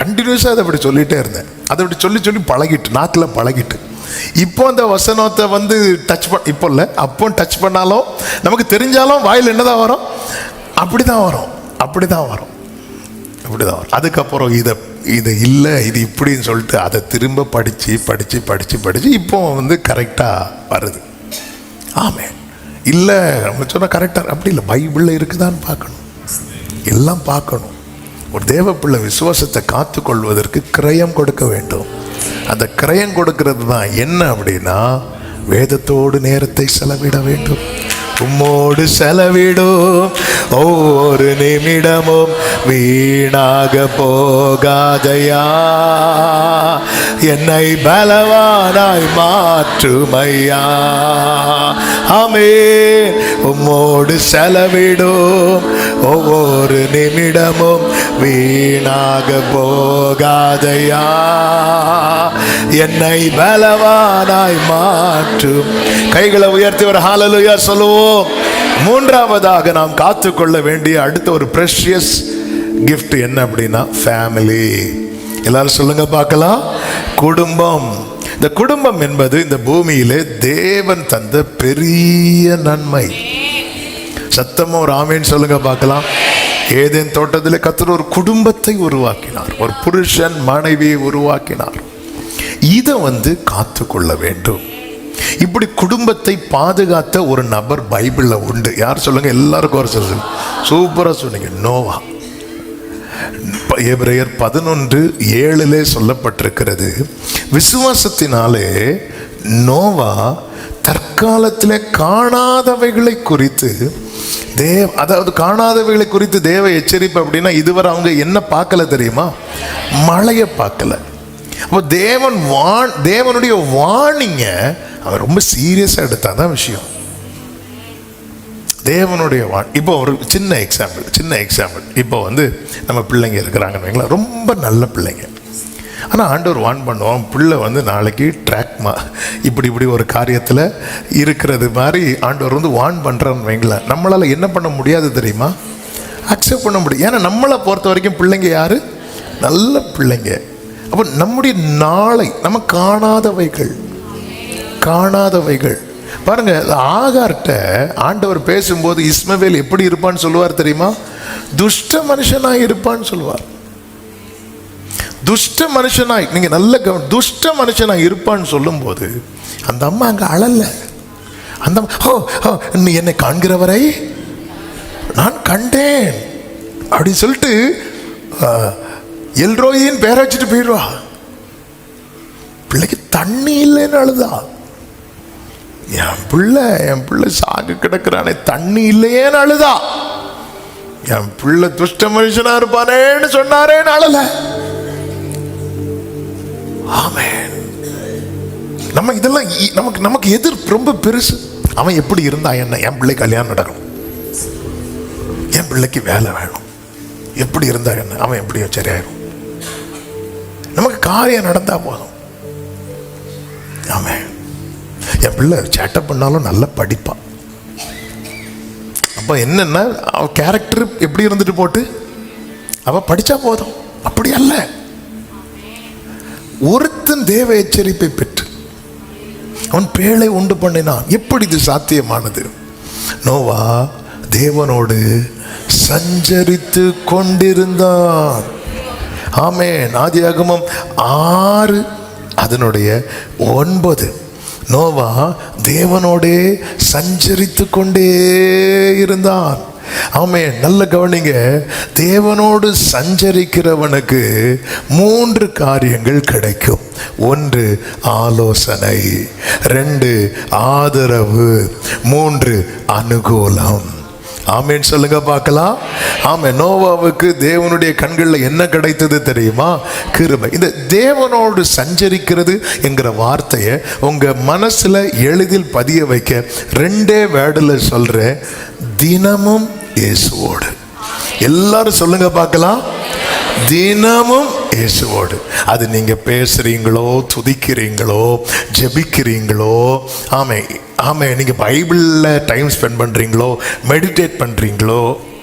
கண்டினியூஸாக அதை அப்படி சொல்லிகிட்டே இருந்தேன். அதை அப்படி சொல்லி பழகிட்டு, நாக்கில் பழகிட்டு. இப்போ அந்த வசனத்தை டச் இப்போ இல்லை, அப்போ டச் பண்ணாலும் நமக்கு தெரிஞ்சாலும் வாயில் என்னதான் வரும், அப்படி தான் வரும். அப்படிதான் வரும். அதுக்கப்புறம் இது இல்லை இது இப்படின்னு சொல்லிட்டு அதை திரும்ப படித்து இப்போ வந்து கரெக்டாக வருது. ஆமே இல்லை நம்ம சொன்னால் கரெக்டாக அப்படி இல்லை, பைபிளில் இருக்குதான்னு பார்க்கணும், எல்லாம் பார்க்கணும். ஒரு தேவ பிள்ளை விசுவாசத்தை காத்து கொள்வதற்கு கிரயம் கொடுக்க வேண்டும். அந்த கிரயம் கொடுக்கறது தான் என்ன அப்படின்னா, வேதத்தோடு நேரத்தை செலவிட வேண்டும். உம்மோடு செலவிடும் ஒவ்வொரு நிமிடமும் வீணாக போகாதையா, என்னை பலவானாய் மாற்றுமையா. ஆமென். உம்மோடு செலவிடும் ஒவ்வொரு நிமிடமும் வீணாக போகாதையா, என்னை பலவானாய் மாற்றும். கைகளை உயர்த்தி ஒரு ஹல்லேலூயா சொல்லுவோம். மூன்றாவதாக நாம் காத்துக்கொள்ள வேண்டிய அடுத்த ஒரு பிரஷியஸ் கிஃப்ட் என்ன அப்படின்னா ஃபேமிலி. எல்லாரும் சொல்லுங்க பார்க்கலாம். குடும்பம். இந்த குடும்பம் என்பது இந்த பூமியிலே தேவன் தந்த பெரிய நன்மை. சத்தமா ஒரு ஆமேன் சொல்லுங்க பார்க்கலாம். ஏதேன் தோட்டத்திலே கர்த்தர் ஒரு குடும்பத்தை உருவாக்கினார், ஒரு புருஷன் மனைவியை உருவாக்கினார். இதை வந்து காத்துக்கொள்ள வேண்டும். இப்படி குடும்பத்தை பாதுகாத்த ஒரு நபர் பைபிள்ல உண்டு. யார் சொல்லுங்க? எல்லாருக்கும் ஒரு சொல்லுங்க. சூப்பரா சொன்னீங்க. நோவா. எபிரேயர் 11:7 சொல்லப்பட்டிருக்கிறது, விசுவாசத்தினாலே நோவா தற்காலத்திலே காணாதவைகளை குறித்து அதாவது காணாதவைகளை குறித்து தேவ எச்சரிப்பு. அப்படின்னா இதுவரை அவங்க என்ன பார்க்கல தெரியுமா? மழையை பார்க்கல. அப்போ தேவனுடைய வார்னிங்க அவர் ரொம்ப சீரியஸாக எடுத்தாதான் விஷயம். தேவனுடைய இப்போ ஒரு சின்ன எக்ஸாம்பிள். இப்போ வந்து நம்ம பிள்ளைங்க இருக்கிறாங்கன்னு வைங்களா, ரொம்ப நல்ல பிள்ளைங்க. ஆனால் ஆண்டவர் வார்ன் பண்ணுவோம், பிள்ளை வந்து நாளைக்கு இப்படி ஒரு காரியத்தில் இருக்கிறது மாதிரி ஆண்டவர் வந்து வார்ன் பண்ணுறான்னு வைங்களா, நம்மளால் என்ன பண்ண முடியாது தெரியுமா? அக்செப்ட் பண்ண முடியும். ஏன்னா நம்மளை பொறுத்த வரைக்கும் பிள்ளைங்க யார்? நல்ல பிள்ளைங்க. அப்போ நம்முடைய நாளை நம்ம காணாதவைகள் பாருங்க. ஆகார்ட்ட ஆண்டவர் பேசும்போது இஸ்மவேல் எப்படி இருப்பான்னு சொல்லுவார் தெரியுமா? துஷ்ட மனுஷனாய் இருப்பான்னு சொல்லுவார். துஷ்ட மனுஷனாய், நீங்க நல்ல துஷ்ட மனுஷனாய் இருப்பான்னு சொல்லும் போது அந்த அம்மா அங்க அழல. அந்த நீ என்னை காண்கிறவரை நான் கண்டேன் அப்படின்னு சொல்லிட்டு எல்ரோயின் பேர வச்சுட்டு போயிடுவா. பிள்ளைக்கு தண்ணி இல்லைன்னு அழுதா. என் பிள்ளை சாகு கிடக்குறானே, தண்ணி இல்லையேன்னு அழுதா. என் பிள்ளை துஷ்ட மனுஷனா இருப்பானேன்னு சொன்னாரேன்னு அழல. ஆமென். நம்ம இதெல்லாம் நமக்கு எதிர் ரொம்ப பெருசு. அவன் எப்படி இருந்தா என்ன? என் பிள்ளை கல்யாணம் நடக்கணும், என் பிள்ளைக்கு வேலை வேணும், எப்படி இருந்தா என்ன? அவன் எப்படியோ சரியாயிரும். நமக்கு காரியம் நடந்தா போதும். ஆமென். என் பிள்ளை சேட்டை பண்ணாலும் நல்லா படிப்பான். அப்போ என்னன்னா, அவ கேரக்டர் எப்படி இருந்துட்டு போட்டு அவ படிச்சா போதும். அப்படி அல்ல. ஒருத்தன் தேவ எச்சரிப்பை பெற்று அவன் பேழை உண்டு பண்ணினான். எப்படி இது சாத்தியமானது? நோவா தேவனோடு சஞ்சரித்து கொண்டிருந்தான். ஆமென். ஆதியாகமம் 6:9. நோவா தேவனோடே சஞ்சரித்து கொண்டே இருந்தான். ஆமென். நல்ல கவனிங்க. தேவனோடு சஞ்சரிக்கிறவனுக்கு 3 காரியங்கள் கிடைக்கும். 1 ஆலோசனை, 2 ஆதரவு, 3 அனுகூலம். ஆமென் சொல்லுங்க பார்க்கலாம். ஆமென். நோவாவுக்கு தேவனுடைய கண்களில் என்ன கிடைத்தது தெரியுமா? கிருபை. இந்த தேவனோடு சஞ்சரிக்கிறது என்கிற வார்த்தையை உங்க மனசுல எளிதில் பதிய வைக்க 2 வேர்டுல சொல்றேன். தினமும் இயேசுவோடு. எல்லாரும் சொல்லுங்க பார்க்கலாம். தினமும் இயேசுவோடு. அது நீங்க பேசுறீங்களோ, துதிக்கிறீங்களோ, ஜெபிக்கிறீங்களோ, ஆமே நீங்க பைபிள்ல டைம் ஸ்பெண்ட் பண்றீங்களோ, மெடிடேட் பண்றீங்களோ,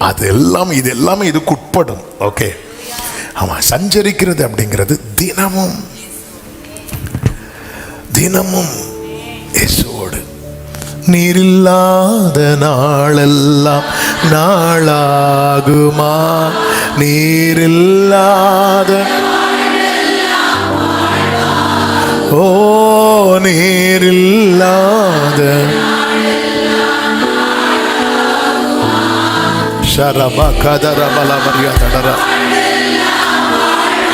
அது எல்லாமே இதுக்கு உட்படும். ஓகே. ஆமா. சஞ்சரிக்கிறது அப்படிங்கிறது தினமும் இயேசுவோடு. நீரில்லாத நாளெல்லாம் நாளாகுமா, நீரில்லாத ஓ நீரில்லாத ஷரபா கதரபல மரியாதடரா.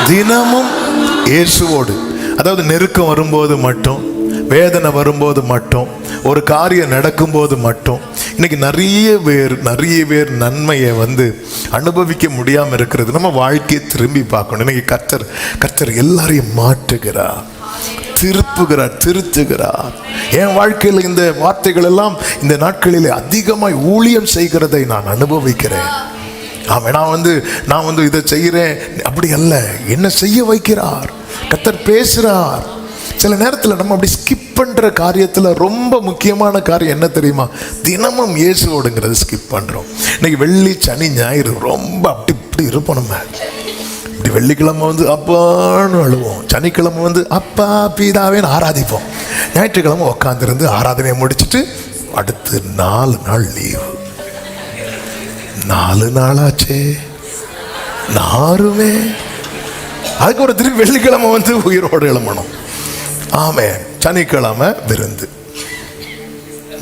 தினமும் இயேசுவோடு, அதாவது நெருக்கம் வரும்போது மட்டும், வேதனை வரும்போது மட்டும், ஒரு காரியம் நடக்கும்போது மட்டும். இன்னைக்கு நிறைய பேர் நன்மையை அனுபவிக்க முடியாமல் இருக்கிறது. நம்ம வாழ்க்கையை திரும்பி பார்க்கணும். இன்னைக்கு கர்த்தர் எல்லாரையும் மாற்றுகிறார், திருத்துகிறார். என் வாழ்க்கையில் இந்த வார்த்தைகள் எல்லாம் இந்த நாட்களிலே அதிகமாய் ஊழியம் செய்கிறதை நான் அனுபவிக்கிறேன். நான் இதை செய்கிறேன் அப்படி அல்ல, என்ன செய்ய வைக்கிறார், கர்த்தர் பேசுகிறார். சில நேரத்தில் நம்ம அப்படி ஸ்கிப் பண்ணுற காரியத்தில் ரொம்ப முக்கியமான காரியம் என்ன தெரியுமா? தினமும் இயேசுவோடுங்கிறது ஸ்கிப் பண்ணுறோம். இன்னைக்கு வெள்ளி சனி ஞாயிறு ரொம்ப இப்படி இருப்போம். நம்ம இப்படி வெள்ளிக்கிழமை அப்பான்னு அழுவோம், சனிக்கிழமை அப்பா பீதாவேன்னு ஆராதிப்போம், ஞாயிற்றுக்கிழமை உட்காந்துருந்து ஆராதனையை முடிச்சுட்டு அடுத்து 4 நாள் லீவு. 4 நாளாச்சே நாருமே. அதுக்கு ஒரு திருப்பி வெள்ளிக்கிழமை உயிரோடு எழுமணும். ஆமென். சனிக்கிழமை விருந்து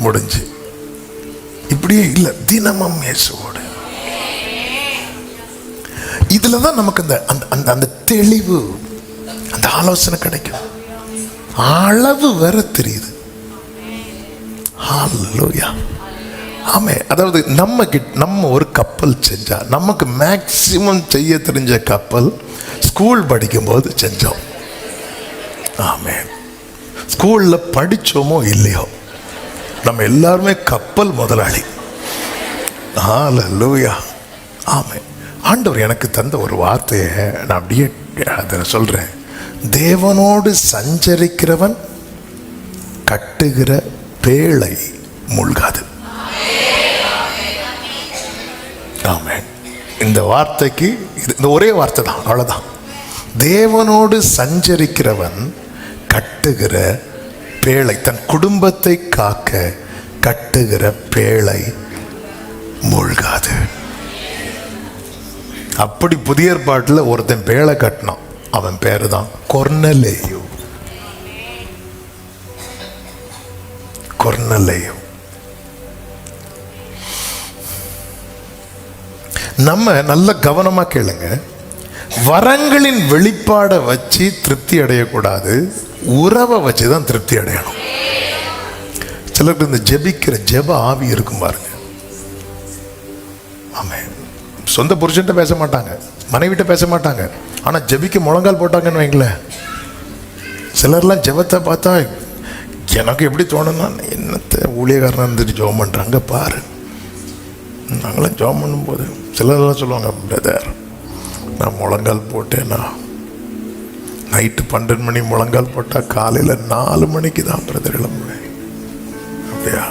முடிஞ்சு. இப்படியே இல்லை, தினமும் இயேசுவோடு. இதுல தான் நமக்கு அந்த தெளிவு, அந்த ஆலோசனை கிடைக்கும். அளவு வேற தெரியுது. ஹல்லேலூயா. ஆமென். அதாவது நம்ம ஒரு கப்பல் செஞ்சா, நமக்கு மேக்சிமம் செய்ய தெரிஞ்ச கப்பல் ஸ்கூல் படிக்கும்போது செஞ்சோம். ஆமென். ஸ்கூல்ல படிச்சோமோ இல்லையோ, நம்ம எல்லாருமே கப்பல் முதலாளி. ஹல்லேலூயா. ஆமென். ஆண்டவர் எனக்கு தந்த ஒரு வார்த்தையை நான் அப்படியே அதை சொல்றேன். தேவனோடு சஞ்சரிக்கிறவன் கட்டுகிற பேழை மூழ்காது. ஆமென். இந்த வார்த்தைக்கு இந்த ஒரே வார்த்தை தான், அவ்வளவுதான். தேவனோடு சஞ்சரிக்கிறவன் கட்டுகிற பேழை, தன் குடும்பத்தை காக்க கட்டுகிற பேழை மூழ்காது. அப்படி புதிய ஏற்பாட்டில் ஒருத்தன் பேழை கட்டினான். அவன் பேரு தான் கொர்நேலியு. நம்ம நல்ல கவனமா கேளுங்க. வரங்களின் வெளிப்பாடை வச்சு திருப்தி அடையக்கூடாது, உறவை வச்சு தான் திருப்தி அடையணும். சிலருக்கு இந்த ஜெபிக்கிற ஜெப ஆவி இருக்கும் பாருங்க. ஆமென். சொந்த புருஷன்ட்ட பேச மாட்டாங்க, மனைவிட்ட பேச மாட்டாங்க, ஆனால் ஜெபிக்க முழங்கால் போட்டாங்கன்னு வைங்களேன். சிலர்லாம் ஜெபத்தை பார்த்தா எனக்கு எப்படி தோணுன்னா, என்னத்தை ஊழியக்காரனாக இருந்துட்டு ஜெபம் பண்ணுறாங்க பாரு. நாங்களாம் ஜெபம் பண்ணும்போது சிலர்லாம் சொல்லுவாங்க, பிரதர் நான் முழங்கால் போட்டேன்னா நைட்டு 12 மணி முழங்கால் போட்டால் காலையில் 4 மணிக்கு தான் பிரதர் எழும்புவேன். அப்படியா?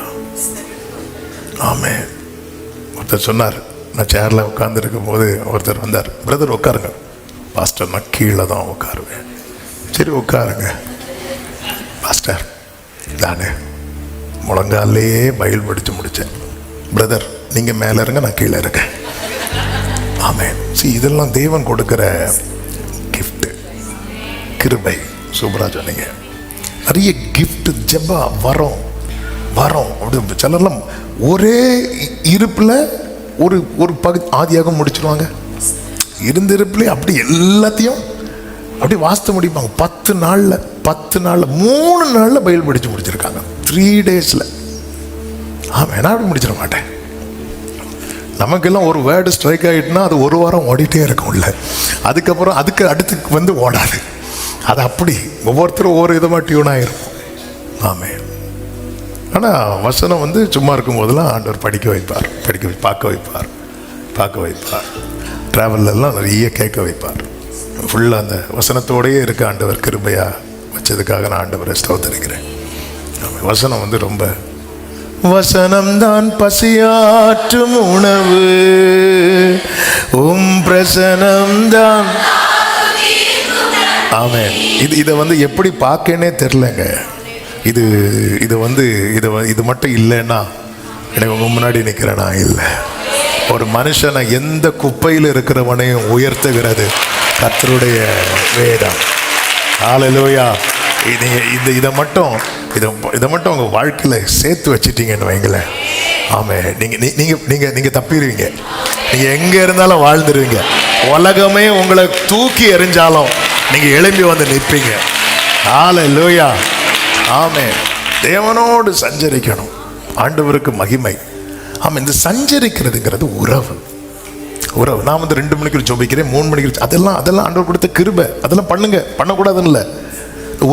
ஆமென். ஒருத்தர் சொன்னார், நான் சேரில் உட்காந்துருக்கும் போது ஒருத்தர் வந்தார், பிரதர் உட்காருங்க. பாஸ்டர் நான் கீழே தான் உட்காருவேன். சரி உட்காருங்க பாஸ்டர். நானே முழங்காலே பைபிள் படித்து முடித்தேன். பிரதர் நீங்கள் மேலே இருங்க, நான் கீழே இருக்கேன். ஆமென். இதெல்லாம் தேவன் கொடுக்குற கிஃப்ட், கிருபை. சூப்பராக சொன்னீங்க. நிறைய கிஃப்ட், ஜெபா வரோம் அப்படி. சிலர்லாம் ஒரே இருப்பில் ஒரு பகுதி ஆதியாக முடிச்சிருவாங்க. இருப்பிலே அப்படி எல்லாத்தையும் அப்படி வாசித்து முடிப்பாங்க. 10 நாளில் 3 நாளில் பைபிள் படித்து முடிச்சிருக்காங்க. 3 டேஸில். ஆமாம். நான் அப்படி முடிச்சிட மாட்டேன். நமக்கெல்லாம் ஒரு வேர்டு ஸ்ட்ரைக் ஆகிட்டுனா அது 1 வாரம் ஓடிட்டே இருக்கும்ல. அதுக்கப்புறம் அதுக்கு அடுத்து ஓடாது. அது அப்படி ஒவ்வொருத்தரும் ஒவ்வொரு விதமாக டியூன் ஆகிருக்கும். ஆமாம். ஆனால் வசனம் சும்மா இருக்கும்போதெல்லாம் ஆண்டவர் படிக்க வைப்பார், பார்க்க வைப்பார். ட்ராவல்லாம் நிறைய கேட்க வைப்பார். ஃபுல்லாக அந்த வசனத்தோடையே இருக்க ஆண்டவர் கிருபையாக வச்சதுக்காக நான் ஆண்டவரை ஸ்தோத்திரிக்கிறேன். வசனம் ரொம்ப, வசனம்தான் பசியாற்றும் உணவு, பிரசனம்தான். ஆமென். இதை எப்படி பார்க்கனே தெரிலங்க. இது மட்டும் இல்லைன்னா எனக்கு உங்க முன்னாடி நிற்கிறேனா? இல்லை. ஒரு மனுஷனை எந்த குப்பையில் இருக்கிறவனையும் உயர்த்துகிறது கர்த்தருடைய வேதம். ஹல்லேலூயா. இதை மட்டும் உங்கள் வாழ்க்கையில் சேர்த்து வச்சிட்டீங்கன்னு வைங்களேன். ஆமாம், நீங்கள் தப்பிடுவீங்க. நீங்கள் எங்கே இருந்தாலும் வாழ்ந்துருவீங்க. உலகமே உங்களை தூக்கி எறிஞ்சாலும் நீங்கள் எழும்பி வந்து நிற்பீங்க. ஹல்லேலூயா. ஆமென். தேவனோடு சஞ்சரிக்கணும். ஆண்டவருக்கு மகிமை. ஆமாம், இந்த சஞ்சரிக்கிறதுங்கிறது உறவு. நான் வந்து 2 மணிக்கு ஜெபிக்கிறேன், 3 மணிக்கு, அதெல்லாம் ஆண்டவர் கொடுத்த கிருபை. அதெல்லாம் பண்ணக்கூடாதுன்னு இல்லை.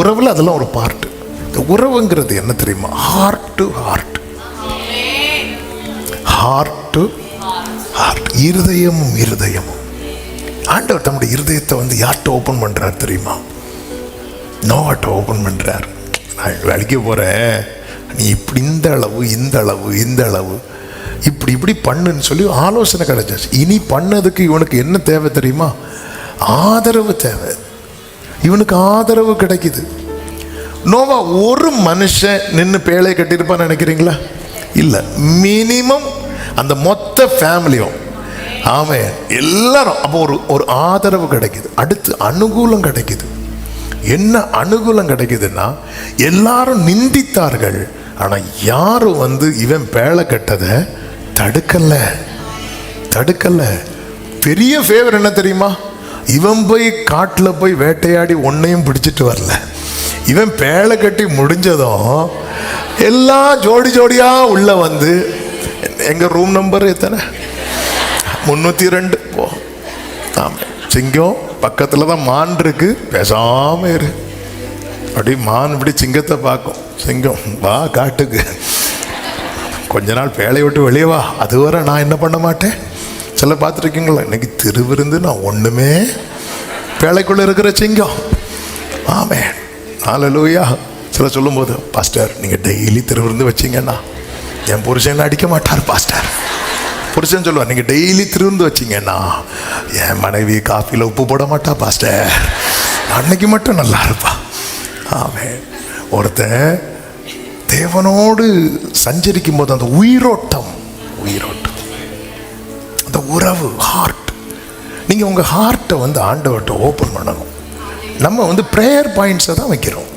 உறவில் அதெல்லாம் ஒரு பார்ட்டு. இந்த உறவுங்கிறது என்ன தெரியுமா? ஹார்ட் டு ஹார்ட், இருதயமும். ஆண்டவர் தம்முடைய இருதயத்தை வந்து யார்கிட்ட ஓப்பன் பண்ணுறார் தெரியுமா? நோவாட்ட ஓப்பன் பண்ணுறார். நான் வேலைக்கு போகிறேன், நீ இப்படி இந்த அளவு இப்படி பண்ணுன்னு சொல்லி ஆலோசனை கிடைச்சாச்சு. இனி பண்ணதுக்கு இவனுக்கு என்ன தேவை தெரியுமா? ஆதரவு தேவை. இவனுக்கு ஆதரவு கிடைக்குது. நோவா ஒரு மனுஷன் நின்று பேழை கட்டியிருப்பான்னு நினைக்கிறீங்களா? இல்லை, மினிமம் அந்த மொத்த ஃபேமிலியும். ஆமாம், எல்லாரும். அப்போ ஒரு ஆதரவு கிடைக்குது. அடுத்து அனுகூலம் கிடைக்குது. என்ன அனுகூலம் கிடைக்குதுன்னா, எல்லாரும் நிந்தித்தார்கள், ஆனால் யாரும் வந்து இவன் பேழை கட்டதை தடுக்கல. பெரிய ஃபேவர் என்ன தெரியுமா? இவன் போய் காட்டில் போய் வேட்டையாடி ஒன்னையும் பிடிச்சிட்டு வரல. இவன் பேழை கட்டி முடிஞ்சதும் எல்லாம் ஜோடியா உள்ள வந்து, எங்க ரூம் நம்பர் எத்தனை? 302. போ. ஆமாம், சிங்கம் பக்கத்தில் தான் மான் இருக்கு, பேசாம இரு. அப்படி மான் இப்படி சிங்கத்தை பார்க்கும். சிங்கம், வா காட்டுக்கு, கொஞ்ச நாள் பேழையை விட்டு வெளியே வா, அதுவரை நான் என்ன பண்ண மாட்டேன். சில பார்த்துருக்கீங்களா? இன்னைக்கு திருவிருந்து நான் ஒன்றுமே, பேழைக்குள்ளே இருக்கிற சிங்கம். ஆமே, ஹல்லேலூயா. சில சொல்லும்போது, பாஸ்டர் நீங்கள் டெய்லி திருவிருந்து வச்சிங்கன்னா என் புருஷன் அடிக்க மாட்டார் பாஸ்டர். புருஷன் சொல்லுவார், நீங்கள் டெய்லி திருவிருந்து வச்சிங்கன்னா என் மனைவி காஃபியில் உப்பு போட மாட்டா பாஸ்டர், அன்னைக்கு மட்டும் நல்லா இருப்பா. ஆமே, ஒருத்தன் தேவனோடு சஞ்சரிக்கும் போது அந்த உயிரோட்டம், அந்த உறவு, ஹார்ட். நீங்கள் உங்கள் ஹார்ட்டை வந்து ஆண்டவர்கிட்ட ஓப்பன் பண்ணணும். நம்ம வந்து ப்ரேயர் பாயிண்ட்ஸை தான் வைக்கிறோம்.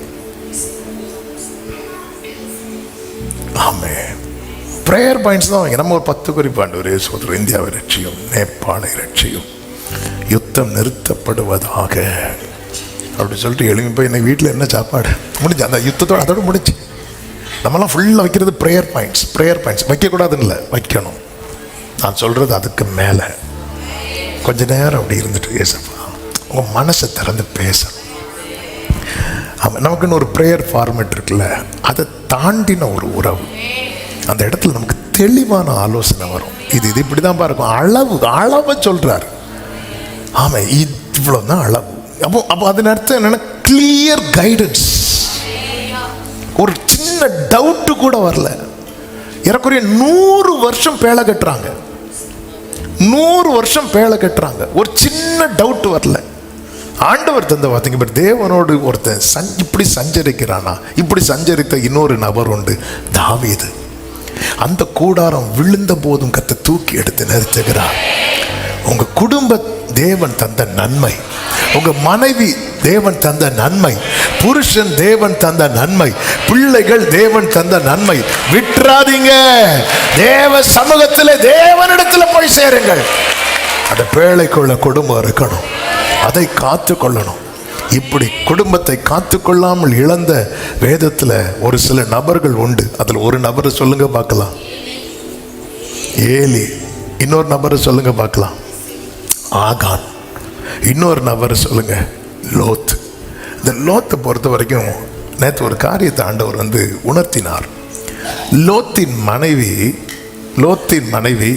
ஆமே, ப்ரேயர் பாயிண்ட்ஸ் தான் வைங்க. நம்ம ஒரு 10 குறிப்பு, ஆண்டவரே சோதரர் இந்தியாவை ரட்சியும், நேபாளை ரட்சியும், யுத்தம் நிறுத்தப்படுவதாக அப்படி சொல்லிட்டு எழுப்பி போய் இன்னைக்கு வீட்டில் என்ன சாப்பாடு முடிஞ்சு, அந்த யுத்தத்தோடு அதோடு முடிச்சு. நம்மலாம் ஃபுல்லாக வைக்கிறது ப்ரேயர் பாயிண்ட்ஸ். வைக்கக்கூடாதுன்னு இல்லை, வைக்கணும். நான் சொல்கிறது அதுக்கு மேலே கொஞ்ச நேரம் அப்படி இருந்துட்டு, ஏசப்பா உங்கள் மனசை திறந்து பேசணும். ஆமாம், நமக்குன்னு ஒரு ப்ரேயர் ஃபார்மேட் இருக்குல்ல, அதை தாண்டின ஒரு உறவு. அந்த இடத்துல நமக்கு தெளிவான ஆலோசனை வரும். இது இப்படி தான் பாருக்கும். அளவை சொல்கிறார். ஆமாம், இவ்வளோ தான் அளவு. அப்போ அதன் அர்த்தம் என்னென்னா, கிளியர் கைடன்ஸ். ஒரு சின்ன டவுட்டு கூட வரல. ஏறக்குறைய 100 வருஷம் பேழை கட்டுறாங்க. 100 வருஷம் பேழை கட்டுறாங்க, ஒரு சின்ன டவுட் வரல. ஆண்டவர் தந்த பார்த்தீங்க, பட் தேவனோடு ஒருத்தன் இப்படி சஞ்சரிக்கிறானா? இப்படி சஞ்சரித்த இன்னொரு நபர் உண்டு, தாவீது. அந்த கூடாரம் விழுந்த போதும் கர்த்தர் தூக்கி எடுத்து நிறுத்துகிறார். உங்க குடும்ப தேவன் தந்த நன்மை, உங்க மனைவி தேவன் தந்த நன்மை, புருஷன் தேவன் தந்த நன்மை, பிள்ளைகள் தேவன் தந்த நன்மை விட்டுறாதீங்க. தேவ சமூகத்தில் தேவனிடத்தில் போய் சேருங்கள். அந்த பேழைக்குள்ள குடும்பம் இருக்கணும், அதை காத்து கொள்ளணும். இப்படி குடும்பத்தை காத்து கொள்ளாமல் இழந்த வேதத்தில் ஒரு சில நபர்கள் உண்டு. அதில் ஒரு நபரை சொல்லுங்க பார்க்கலாம், ஏலி. இன்னொரு நபரை சொல்லுங்க பார்க்கலாம், ஆகான். இன்னொரு நபரை சொல்லுங்க, லோத். இந்த லோத்தை பொறுத்த வரைக்கும் நேற்று ஒரு காரியத்தை ஆண்டவர் வந்து உணர்த்தினார். லோத்தின் மனைவி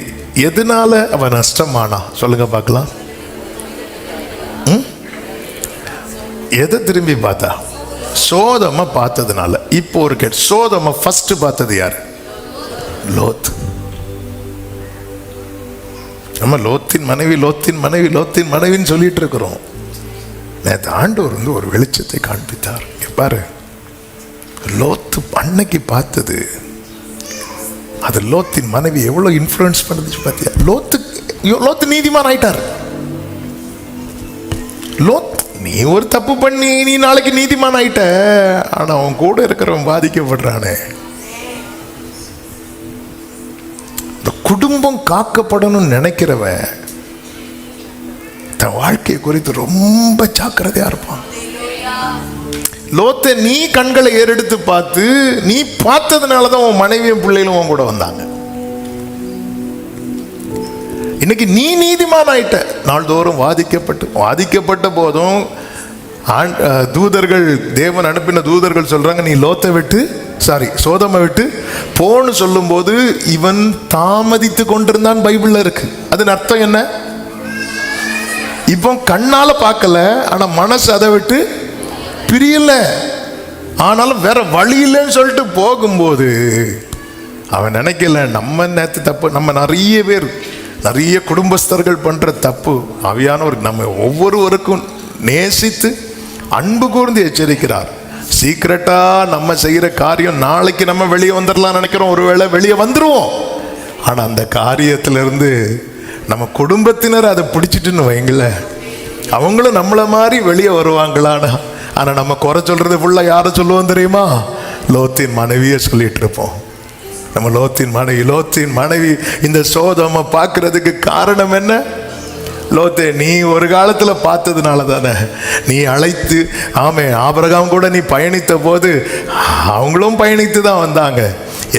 எதனால அவன் நஷ்டமானா சொல்லுங்க பார்க்கலாம். எதை திரும்பி பார்த்தா? சோதமா பார்த்ததுனால. இப்போ ஒரு சோதமா ஃபர்ஸ்ட் பார்த்தது யார்? லோத். நம்ம லோத்தின் மனைவின்னு சொல்லிட்டு இருக்கிறோம். நேற்று ஆண்டவர் வந்து ஒரு வெளிச்சத்தை காண்பித்தார். பாரு, லோத்து அன்னைக்கு பார்த்தது அது லோத்தின் மனைவி எவ்வளவு இன்ஃப்ளூயன்ஸ் பண்ணுச்சு பார்த்தியா? லோத்து நீதிமான் ஆயிட்டார். நீ ஒரு தப்பு பண்ணி நீ நாளைக்கு நீதிமான் ஆயிட்ட, ஆனா அவன் கூட இருக்கிறவன் பாதிக்கப்படுறானே. இந்த குடும்பம் காக்கப்படணும்னு நினைக்கிறவன் தன் வாழ்க்கையை குறித்து ரொம்ப ஜாக்கிரதையா இருப்பான். லோத்தை நீ கண்களை ஏறெடுத்து பார்த்து நீ பார்த்ததுனாலதான் உன் மனைவியும் பிள்ளைகளும் உன் கூட வந்தாங்க. இன்னைக்கு நீ நீதிமான் ஆயிட்ட. நாள்தோறும் வாதிக்கப்பட்ட போதும் தூதர்கள், தேவன் அனுப்பின தூதர்கள் சொல்றாங்க, நீ சோதமை விட்டு போன்னு சொல்லும் போது இவன் தாமதித்து கொண்டிருந்தான் பைபிள்ல இருக்கு. அதன் அர்த்தம் என்ன? இப்போ கண்ணால பார்க்கல, ஆனா மனசு அதை விட்டு பிரியல. ஆனாலும் வேற வழி இல்லைன்னு சொல்லிட்டு போகும்போது அவன் நினைக்கல நம்ம நேத்து தப்பு. நம்ம நிறைய குடும்பஸ்தர்கள் பண்ற தப்பு. ஆவியானவர் நம்ம ஒவ்வொருவருக்கும் நேசித்து அன்பு கூர்ந்து எச்சரிக்கிறார். சீக்கிரட்டா நம்ம செய்யற காரியம் நாளைக்கு நம்ம வெளியே வந்துடலாம் நினைக்கிறோம். ஒருவேளை வெளியே வந்துருவோம். ஆனா அந்த காரியத்திலிருந்து நம்ம குடும்பத்தினர் அதை பிடிச்சிட்டுன்னு வைங்கள, அவங்களும் நம்மள மாதிரி வெளியே வருவாங்களானா. ஆனா நம்ம குறை சொல்றது ஃபுல்லா யாரை சொல்லுவோம் தெரியுமா? லோத்தின் மனைவியை சொல்லிட்டு இருப்போம். நம்ம லோத்தின் மனைவி இந்த சோதோமை பார்க்கறதுக்கு காரணம் என்ன? லோத்தே, நீ ஒரு காலத்துல பார்த்ததுனால தானே நீ அழைத்து. ஆபிரகாம் கூட நீ பயணித்த போது அவங்களும் பயணித்து தான் வந்தாங்க.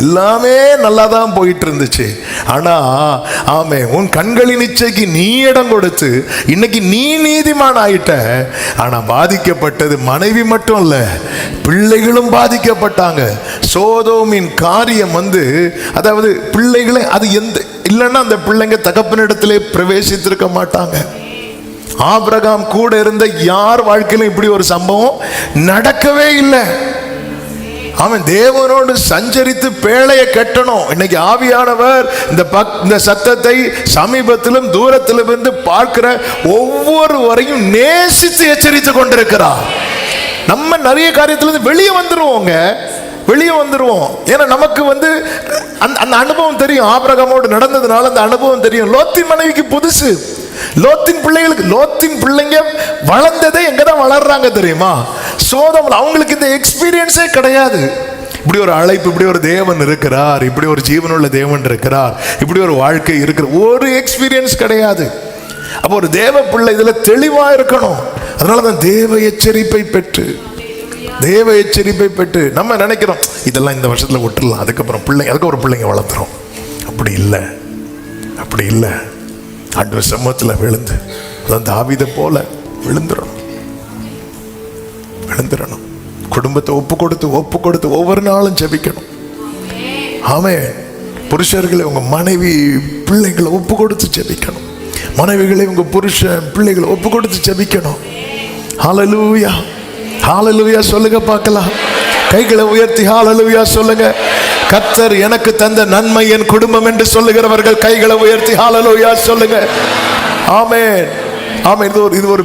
எல்லாமே நல்லா தான் போயிட்டு இருந்துச்சு. ஆனா உன் கண்களின் இச்சைக்கு நீ இடம் கொடுத்து இன்னைக்கு நீ நீதிமான் ஆயிட்ட. ஆனா பாதிக்கப்பட்டது மனைவி மட்டும் இல்ல, பிள்ளைகளும் பாதிக்கப்பட்டாங்க. சோதோமின் காரியம் அதாவது பிள்ளைகளை அது இல்லைன்னா அந்த பிள்ளைங்க தகப்பனிடத்திலே பிரவேசித்திருக்க மாட்டாங்க. ஆபிரகாம் கூட இருந்த யார் வாழ்க்கையிலும் இப்படி ஒரு சம்பவம் நடக்கவே இல்லை. அவன் தேவனோடு சஞ்சரித்து பேழையை கட்டணும். இன்னைக்கு ஆவியானவர் இந்த சத்தத்தை சமீபத்திலும் தூரத்திலும் இருந்து பார்க்கிற ஒவ்வொருவரையும் நேசித்து எச்சரித்து கொண்டிருக்கிறார். நம்ம நிறைய காரியத்திலிருந்து வெளியே வந்துருவோம். ஏன்னா நமக்கு அந்த அனுபவம் தெரியும். ஆபிரகாமோடு நடந்ததுனால அந்த அனுபவம் தெரியும். லோத்தின் மனைவிக்கு புதுசு. லோத்தின் பிள்ளைங்க வளர்ந்ததே எங்கதான் வளர்றாங்க தெரியுமா? சோதோம். அவங்களுக்கு இந்த எக்ஸ்பீரியன்ஸே கிடையாது. இப்படி ஒரு அழைப்பு, இப்படி ஒரு தேவன் இருக்கிறார், இப்படி ஒரு ஜீவனுள்ள தேவன் இருக்கிறார், இப்படி ஒரு வாழ்க்கை இருக்கிற ஒரு எக்ஸ்பீரியன்ஸ் கிடையாது. அப்போ ஒரு தேவ பிள்ளை இதுல தெளிவா இருக்கணும். அதனாலதான் தேவ எச்சரிப்பை பெற்று நம்ம நினைக்கிறோம் இதெல்லாம் இந்த வருஷத்துல விட்டுடலாம், அதுக்கப்புறம் பிள்ளைங்க வளர்த்துறோம். அப்படி இல்லை. ஆண்டவர் சமூகத்துல விழுந்து தாவீதை போல விழுந்துடணும். குடும்பத்தை ஒப்பு கொடுத்து ஒவ்வொரு நாளும் ஜெபிக்கணும். புருஷர்களை உங்க மனைவி பிள்ளைகளை ஒப்பு கொடுத்து ஜெபிக்கணும். மனைவிகளை உங்க புருஷன் பிள்ளைகளை ஒப்பு கொடுத்து ஜெபிக்கணும். ஹல்லேலூயா, ஹல்லேலூயா சொல்லுங்க பார்க்கலாம். கைகளை உயர்த்தி ஹல்லேலூயா சொல்லுங்க. கர்த்தர் எனக்கு தந்த நன்மை என் குடும்பம் என்று சொல்லுகிறவர்கள் கைகளை உயர்த்தி ஹல்லேலூயா சொல்லுங்க. ஆமென். இது ஒரு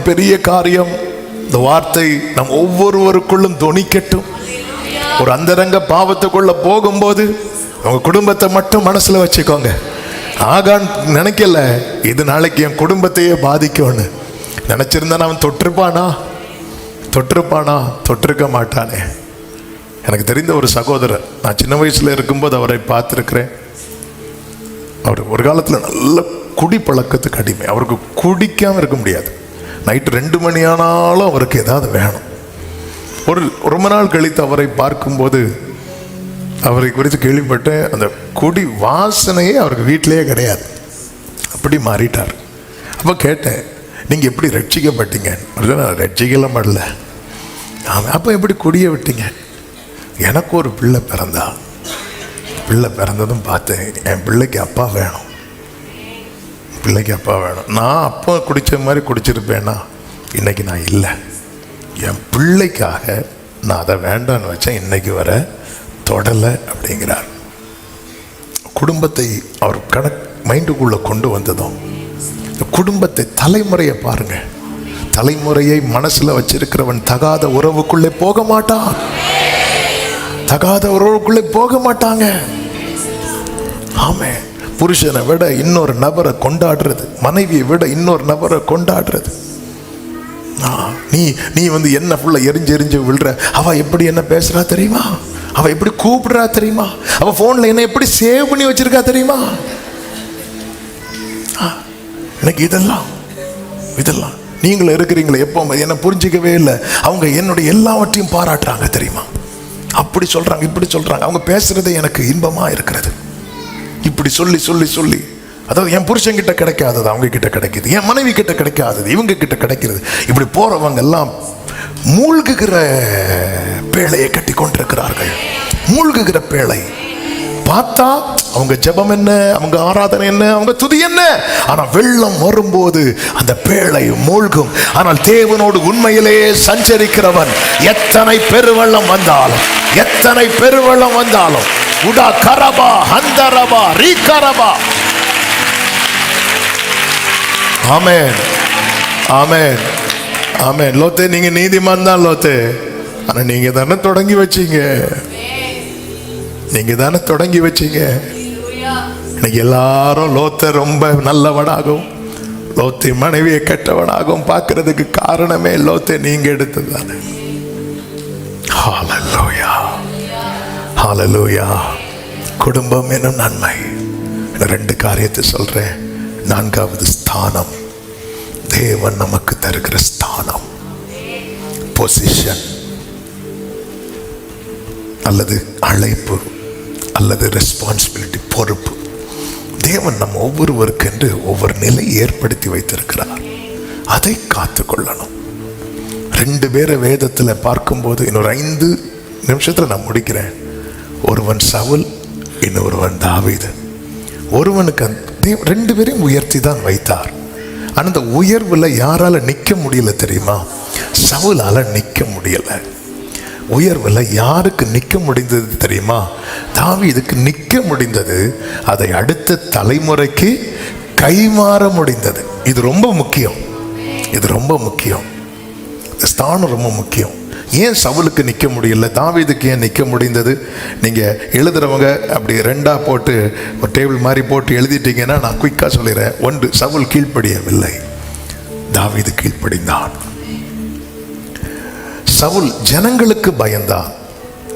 பெரிய காரியம். இந்த வார்த்தை நம் ஒவ்வொருவருக்குள்ளும் தொனிக்கட்டும். ஒரு அந்தரங்க பாவத்துக்குள்ள போகும்போது உங்க குடும்பத்தை மட்டும் மனசுல வச்சுக்கோங்க. ஆகான் நினைக்கல இது நாளைக்கு என் குடும்பத்தையே பாதிக்கும்னு. நினைச்சிருந்தா அவன் தொட்டிருக்க மாட்டானே. எனக்கு தெரிந்த ஒரு சகோதரர், நான் சின்ன வயசுல இருக்கும்போது அவரை பார்த்துருக்கிறேன். அவர் ஒரு காலத்துல நல்ல குடி பழக்கத்துக்கு அடிமை. அவருக்கு குடிக்காம இருக்க முடியாது. நைட்டு 2 மணி ஆனாலும் அவருக்கு ஏதாவது வேணும். ரொம்ப நாள் கழித்து அவரை பார்க்கும்போது அவரை குறித்து கேள்விப்பட்டேன். அந்த குடி வாசனையே அவருக்கு வீட்டிலேயே கிடையாது. அப்படி மாறிட்டார். அப்போ கேட்டேன், நீங்க எப்படி ரட்சிக்கப்பட்டீங்க? ரட்சிக்கலாம் படல. அப்போ எப்படி குடிய விட்டீங்க? எனக்கு ஒரு பிள்ளை பிறந்ததும் பார்த்தேன், என் பிள்ளைக்கு அப்பா வேணும். நான் அப்போ குடித்த மாதிரி குடிச்சிருப்பேன்னா இன்னைக்கு நான் இல்லை. என் பிள்ளைக்காக நான் அதை வேண்டான்னு வச்சேன். இன்னைக்கு வர தொடலை அப்படிங்கிறார். குடும்பத்தை அவர் மைண்டுக்குள்ள கொண்டு வந்ததும் குடும்பத்தை தலைமுறையை பாருங்க. தலைமுறையை மனசுல வச்சிருக்கிறவன் தகாத உறவுக்குள்ளே போக மாட்டான். தகாதவர்களுக்குள்ளே போக மாட்டாங்க. ஆமே. புருஷனை விட இன்னொரு நபரை கொண்டாடுறது, மனைவியை விட இன்னொரு நபரை கொண்டாடுறது. நீ என்ன ஃபுல்லா எரிஞ்சு விழுற. அவ எப்படி என்ன பேசுறா தெரியுமா? அவ எப்படி கூப்பிடுறா தெரியுமா? அவ போன்ல என்ன எப்படி சேவ் பண்ணி வச்சிருக்கா தெரியுமா? எனக்கு இதெல்லாம் நீங்களும் இருக்கிறீங்களே, எப்போ என்ன புரிஞ்சிக்கவே இல்லை. அவங்க என்னுடைய எல்லாவற்றையும் பாராட்டுறாங்க தெரியுமா? அப்படி சொல்றாங்க, இப்படி சொல்றாங்க. அவங்க பேசுறதே எனக்கு இன்பமா இருக்கிறது. இப்படி சொல்லி அதாவது என் புருஷன் கிட்ட கிடைக்காதது அவங்க கிட்ட கிடைக்குது, என் மனைவி கிட்ட கிடைக்காதது இவங்க கிட்ட கிடைக்கிறது. இப்படி போறவங்க எல்லாம் மூழ்குகிற பேழையை கட்டி கொண்டிருக்கிறார்கள். மூழ்குகிற பேழை. பார்த்தா அவங்க ஜெபம் என்ன, அவங்க ஆராதனை என்ன, அவங்க துதி என்ன, ஆனா வெள்ளம் வரும்போது அந்த பேழை மூழ்கும். ஆனால் தேவனோடு உண்மையிலே சஞ்சரிக்கிறவன் எத்தனை பெருவெள்ளம் வந்தாலும் உடா கரபா ஹந்தரபா ரீகரபா. ஆமென், ஆமென், ஆமென். லோத்தே, நீங்க நீதிமான் தான் லோத்தே. ஆனா நீங்க தானே தொடங்கி வச்சீங்க. இன்னைக்கு எல்லாரும் லோத்தை ரொம்ப நல்லவனாகவும் லோத்தை மனைவியை கெட்டவனாகவும் பார்க்கறதுக்கு காரணமே லோத்தை நீங்க எடுத்தது தானே. ஹல்லேலூயா, ஹல்லேலூயா. குடும்பம் எனும் நன்மை. 2 காரியத்தை சொல்றேன். 4வது ஸ்தானம், தேவன் நமக்கு தருகிற ஸ்தானம், பொசிஷன் அல்லது அழைப்பு அல்லது ரெஸ்பான்சிபிலிட்டி, பொறுப்பு. தேவன் நம்ம ஒவ்வொருவருக்கென்று ஒவ்வொரு நிலை ஏற்படுத்தி வைத்திருக்கிறார். அதை காத்து கொள்ளணும். 2 பேரை வேதத்தில் பார்க்கும்போது, இன்னொரு 5 நிமிஷத்தில் நான் முடிக்கிறேன். ஒருவன் சவுல், இன்னொருவன் தாவீது. ஒருவனுக்கு 2 பேரையும் உயர்த்தி தான் வைத்தார். ஆனால் அந்த உயர்வில் யாரால நிற்க முடியல தெரியுமா? சவுலால நிற்க முடியல. உயர்வில் யாருக்கு நிற்க முடிந்தது தெரியுமா? தாவீதுக்கு நிற்க முடிந்தது. அதை அடுத்த தலைமுறைக்கு கைமாற முடிந்தது. இது ரொம்ப முக்கியம். ஸ்தானம் ரொம்ப முக்கியம். ஏன் சவுலுக்கு நிற்க முடியல, தாவீதுக்கு ஏன் நிற்க முடிந்தது? நீங்கள் எழுதுறவங்க அப்படி 2ஆ போட்டு ஒரு டேபிள் மாதிரி போட்டு எழுதிட்டீங்கன்னா நான் குயிக்காக சொல்லிடுறேன். 1, சவுல் கீழ்ப்படியவில்லை, தாவீது கீழ்ப்படிந்தான். சவுல் ஜனங்களுக்கு பயந்தான்,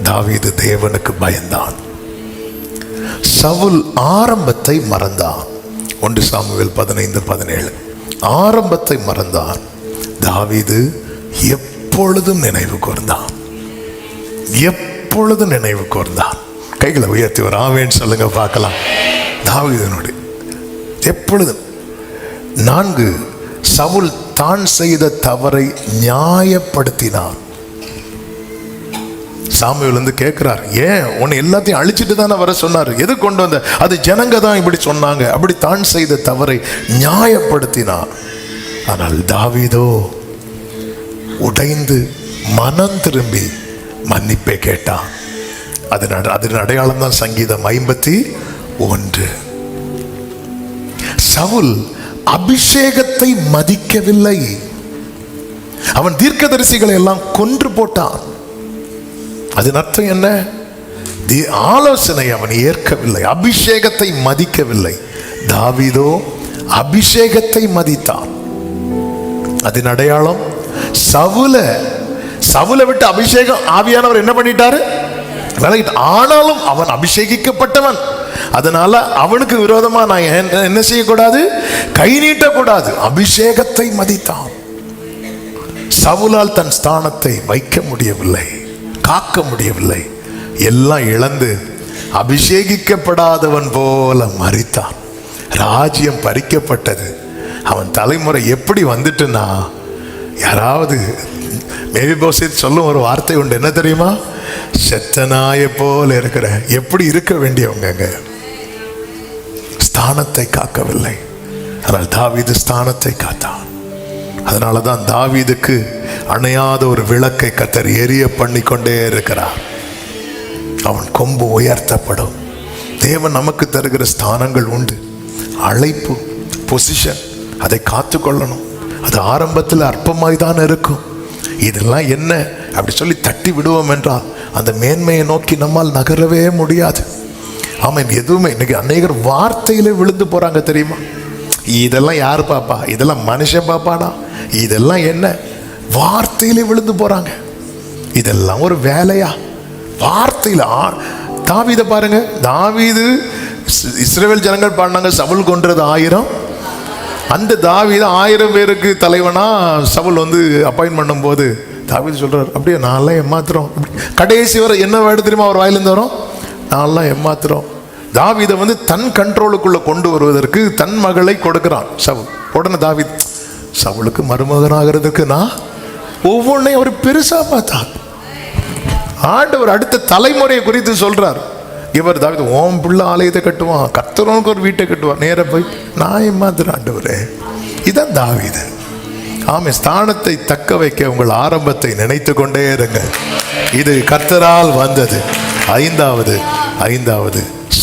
தாவீது தேவனுக்கு பயந்தான். சவுல் ஆரம்பத்தை மறந்தான். 1 சாமுவேல் 15:17. ஆரம்பத்தை மறந்தான். தாவீது எப்பொழுதும் நினைவு கூர்ந்தான். கைகளை உயர்த்தி ஒரு ஆவேன்னு சொல்லுங்க பார்க்கலாம். தாவீதனோடு எப்பொழுதும். 4, சவுல் தான் செய்த தவறை நியாயப்படுத்தினான். சாமுவேல் வந்து கேட்கிறார், ஏன் உன்னை எல்லாத்தையும் அழிச்சிட்டு தானே வர சொன்னார், எது கொண்டு வந்த? அது ஜனங்க தான் இப்படி சொன்னாங்க. அப்படி தான் செய்த தவறை நியாயப்படுத்தினார். ஆனால் தாவீதோ உடைந்து மனம் திரும்பி மன்னிப்பை கேட்டான். அதன் அடையாளம் தான் சங்கீதம் 51. சவுல் அபிஷேகத்தை மதிக்கவில்லை. அவன் தீர்க்கதரிசிகளை எல்லாம் கொன்று போட்டான். அதன் அர்த்தம் என்ன? ஆலோசனை அவன் ஏற்கவில்லை, அபிஷேகத்தை மதிக்கவில்லை. தாவீதோ அபிஷேகத்தை மதித்தான். அதன் அடையாளம் சவுலை விட்டு அபிஷேகம் ஆவியானவர் என்ன பண்ணிட்டாரு? ஆனாலும் அவன் அபிஷேகிக்கப்பட்டவன். அதனால அவனுக்கு விரோதமா நான் என்ன செய்யக்கூடாது? கை நீட்டக்கூடாது. அபிஷேகத்தை மதித்தான். சவுலால் தன் ஸ்தானத்தை வைக்க முடியவில்லை, காக்க முடியவில்லை. எல்லாம் இழந்து அபிஷேகிக்கப்படாதவன் போல மரித்தான். ராஜ்யம் பறிக்கப்பட்டது. அவன் தலைமுறை எப்படி வந்துட்டுன்னா, யாராவது மேவிபோசேத் சொல்லும் ஒரு வார்த்தை உண்டு, என்ன தெரியுமா? செத்த நாயை போல இருக்கிற. எப்படி இருக்க வேண்டியவங்க ஸ்தானத்தை காக்கவில்லை. ஆனால் தாவீது ஸ்தானத்தை காத்தான். அதனாலதான் தாவீதுக்கு அணையாத ஒரு விளக்கை கர்த்தர் எரிய பண்ணி கொண்டே இருக்கிறார். அவன் கொம்பு உயர்த்தப்படும். தேவன் நமக்கு தருகிற ஸ்தானங்கள் உண்டு. அழைப்பு, பொசிஷன், அதை காத்து கொள்ளணும். அது ஆரம்பத்தில் அற்பமாய் தான் இருக்கும். இதெல்லாம் என்ன அப்படி சொல்லி தட்டி விடுவோம் என்றால் அந்த மேன்மையை நோக்கி நம்மால் நகரவே முடியாது. ஆமாம், எதுவுமே இன்னைக்கு அநேகர் வார்த்தையிலே விழுந்து போறாங்க தெரியுமா? இதெல்லாம் யார் பாப்பா? இதெல்லாம் மனுஷன் பாப்பாடா? இதெல்லாம் என்ன? வார்த்தையிலே விழுந்து போறாங்க. இதெல்லாம் ஒரு வேலையா? வார்த்தையில தாவீதை பாருங்க. தாவீது இஸ்ரவேல் ஜனங்கள் பாடினாங்க, சவுல் கொன்றது 1000. அந்த தாவீது 1000 பேருக்கு தலைவனா சவுல் அப்பாயின்ட் பண்ணும் போது தாவீது சொல்றாரு, அப்படியே நான்லாம் ஏமாத்துறோம். கடைசி வரை என்ன வேர்டு தெரியுமா அவர் வாயிலிருந்து வரும்? நான்லாம் ஏமாத்துறோம். தாவீதை தன் கண்ட்ரோலுக்குள்ள கொண்டு வருவதற்கு தன் மகளை கொடுக்கிறான் சவுல். உடனே தாவீது, சவுலுக்கு மருமகனாகிறதுக்கு நான் ஒவ்வொன்றையும் அவர் பெருசா பார்த்தார். ஆண்டவர் அடுத்த தலைமுறையை குறித்து சொல்றார். இவர் தாவீது, ஓம் பிள்ளை ஆலயத்தை கட்டுவான், கர்த்தருக்கு ஒரு வீட்டை கட்டுவான். நேர போய் நான் ஏமாத்துறேன் ஆண்டவரே. இதான் தாவீது. ஆமே, ஸ்தானத்தை தக்க வைக்க உங்கள் ஆரம்பத்தை நினைத்து கொண்டே இருங்க. இது கர்த்தரால் வந்தது. ஐந்தாவது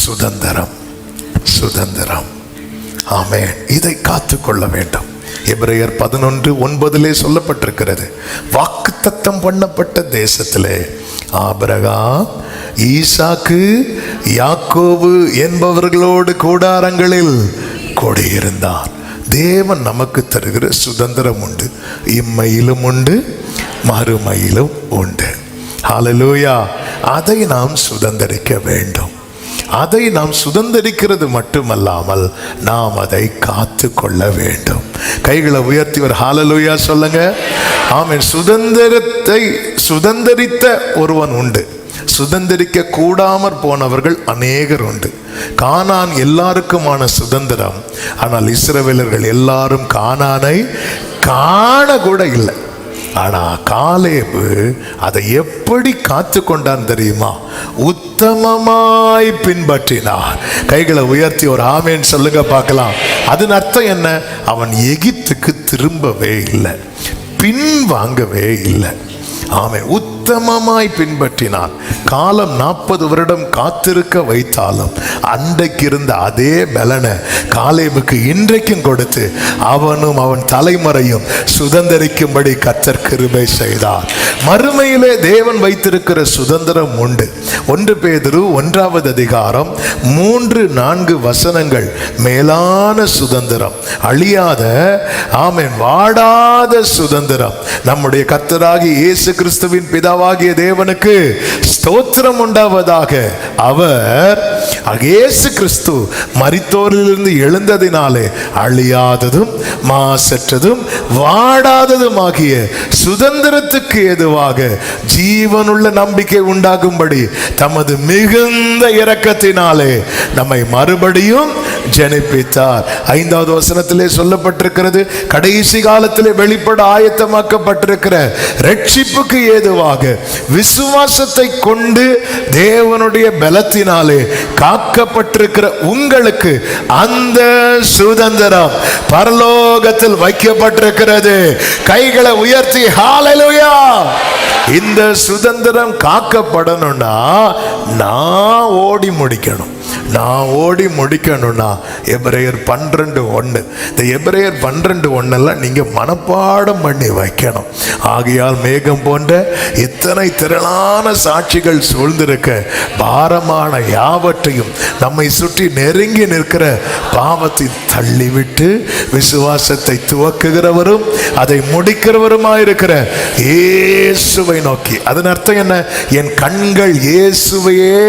சுதந்திரம். சுதந்திரம். ஆமென். இதை காத்துக்கொள்ள வேண்டும். எபிரேயர் 11:9 சொல்லப்பட்டிருக்கிறது, வாக்குத்தத்தம் பண்ணப்பட்ட தேசத்திலே ஆபிரகாம், ஈசாக்கு, யாக்கோபு என்பவர்களோடு கூடாரங்களில் குடியிருந்தார். தேவன் நமக்கு தருகிற சுதந்திரம் உண்டு. இம்மையிலும் உண்டு, மறுமையிலும் உண்டு. ஹல்லேலூயா. அதை நாம் சுதந்திரிக்க வேண்டும். அதை நாம் சுதந்திரிக்கிறது மட்டுமல்லாமல் நாம் அதை காத்து கொள்ள வேண்டும். கைகளை உயர்த்தி ஒரு ஹல்லேலூயா சொல்லுங்க. ஆமென். சுதந்திரத்தை சுதந்திரித்த ஒருவன் உண்டு, சுதந்திரிக்க கூடாமற் போனவர்கள் அநேகர் உண்டு. கானான் எல்லாருக்குமான சுதந்திரம். ஆனால் இஸ்ரவேலர்கள் எல்லாரும் கானானை காண கூட இல்லை. ஆனா காலேபு அதை எப்படி காத்து கொண்டான் தெரியுமா? உத்தமமாய் பின்பற்றினார். கைகளை உயர்த்தி ஒரு ஆமேன் சொல்லுங்க பார்க்கலாம். அதன் அர்த்தம் என்ன? அவன் எகிப்துக்கு திரும்பவே இல்லை, பின் வாங்கவே இல்லை. ஆமென். உத்தமமாய் பின்பற்றினான். காலம் 40 வருடம் காத்திருக்க வைத்தாலும் அன்றைக்கு இருந்த அதே பலனை காலேபுக்கு இன்றைக்கும் கொடுத்து அவனும் அவன் தலைமுறையும் சுதந்திரிக்கும்படி கர்த்தர் கிருபை செய்தார். மறுமையிலே தேவன் வைத்திருக்கிற சுதந்திரம் உண்டு. 1 பேதுரு 1 வசனங்கள் மேலான சுதந்திரம், அழியாத ஆமென் வாடாத சுதந்திரம். நம்முடைய கர்த்தராகிய இயேசு கிறிஸ்துவின் பிதாவாகிய தேவனுக்கு ஸ்தோத்திரம் உண்டாவதாக. அவர் இயேசு கிறிஸ்து மரித்தோரிலிருந்து எழுந்ததினாலே அழியாததும் மாசற்றதும் வாடாததும் ஆகிய சுதந்திரத்துக்கு ஏதுவாக ஜீவனுள்ள நம்பிக்கை உண்டாகும்படி தமது மிகுந்த இரக்கத்தினாலே நம்மை மறுபடியும் ஜனிப்பித்தார். 5வது வசனத்திலே சொல்லப்பட்டிருக்கிறது, கடைசி காலத்திலே வெளிப்பட ஆயத்தமாக்கப்பட்டிருக்கிற ரட்சிப்புக்கு ஏதுவாக விசுவாசத்தை கொண்டு தேவனுடைய பலத்தினாலே காக்கப்பட்டிருக்கிற உங்களுக்கு அந்த சுதந்திரம் பரலோகத்தில் வைக்கப்பட்டிருக்கிறது. கைகளை உயர்த்தி ஹல்லேலூயா. இந்த சுதந்திரம் காக்கப்படணும்னா நான் ஓடி முடிக்கணும்னா எபிரேயர் 12:1. இந்த எபிரேயர் 12:1 நீங்க மனப்பாடம் பண்ணி வைக்கணும். ஆகையால் மேகம் போன்ற இத்தனை திரளான சாட்சிகள் சூழ்ந்திருக்க பாரமான யாவற்றையும் நம்மை சுற்றி நெருங்கி நிற்கிற பாவத்தை தள்ளிவிட்டு விசுவாசத்தை துவக்குகிறவரும் அதை முடிக்கிறவருமாயிருக்கிற இயேசுவை நோக்கி. அதன் அர்த்தம் என்ன? என் கண்கள் இயேசுவையே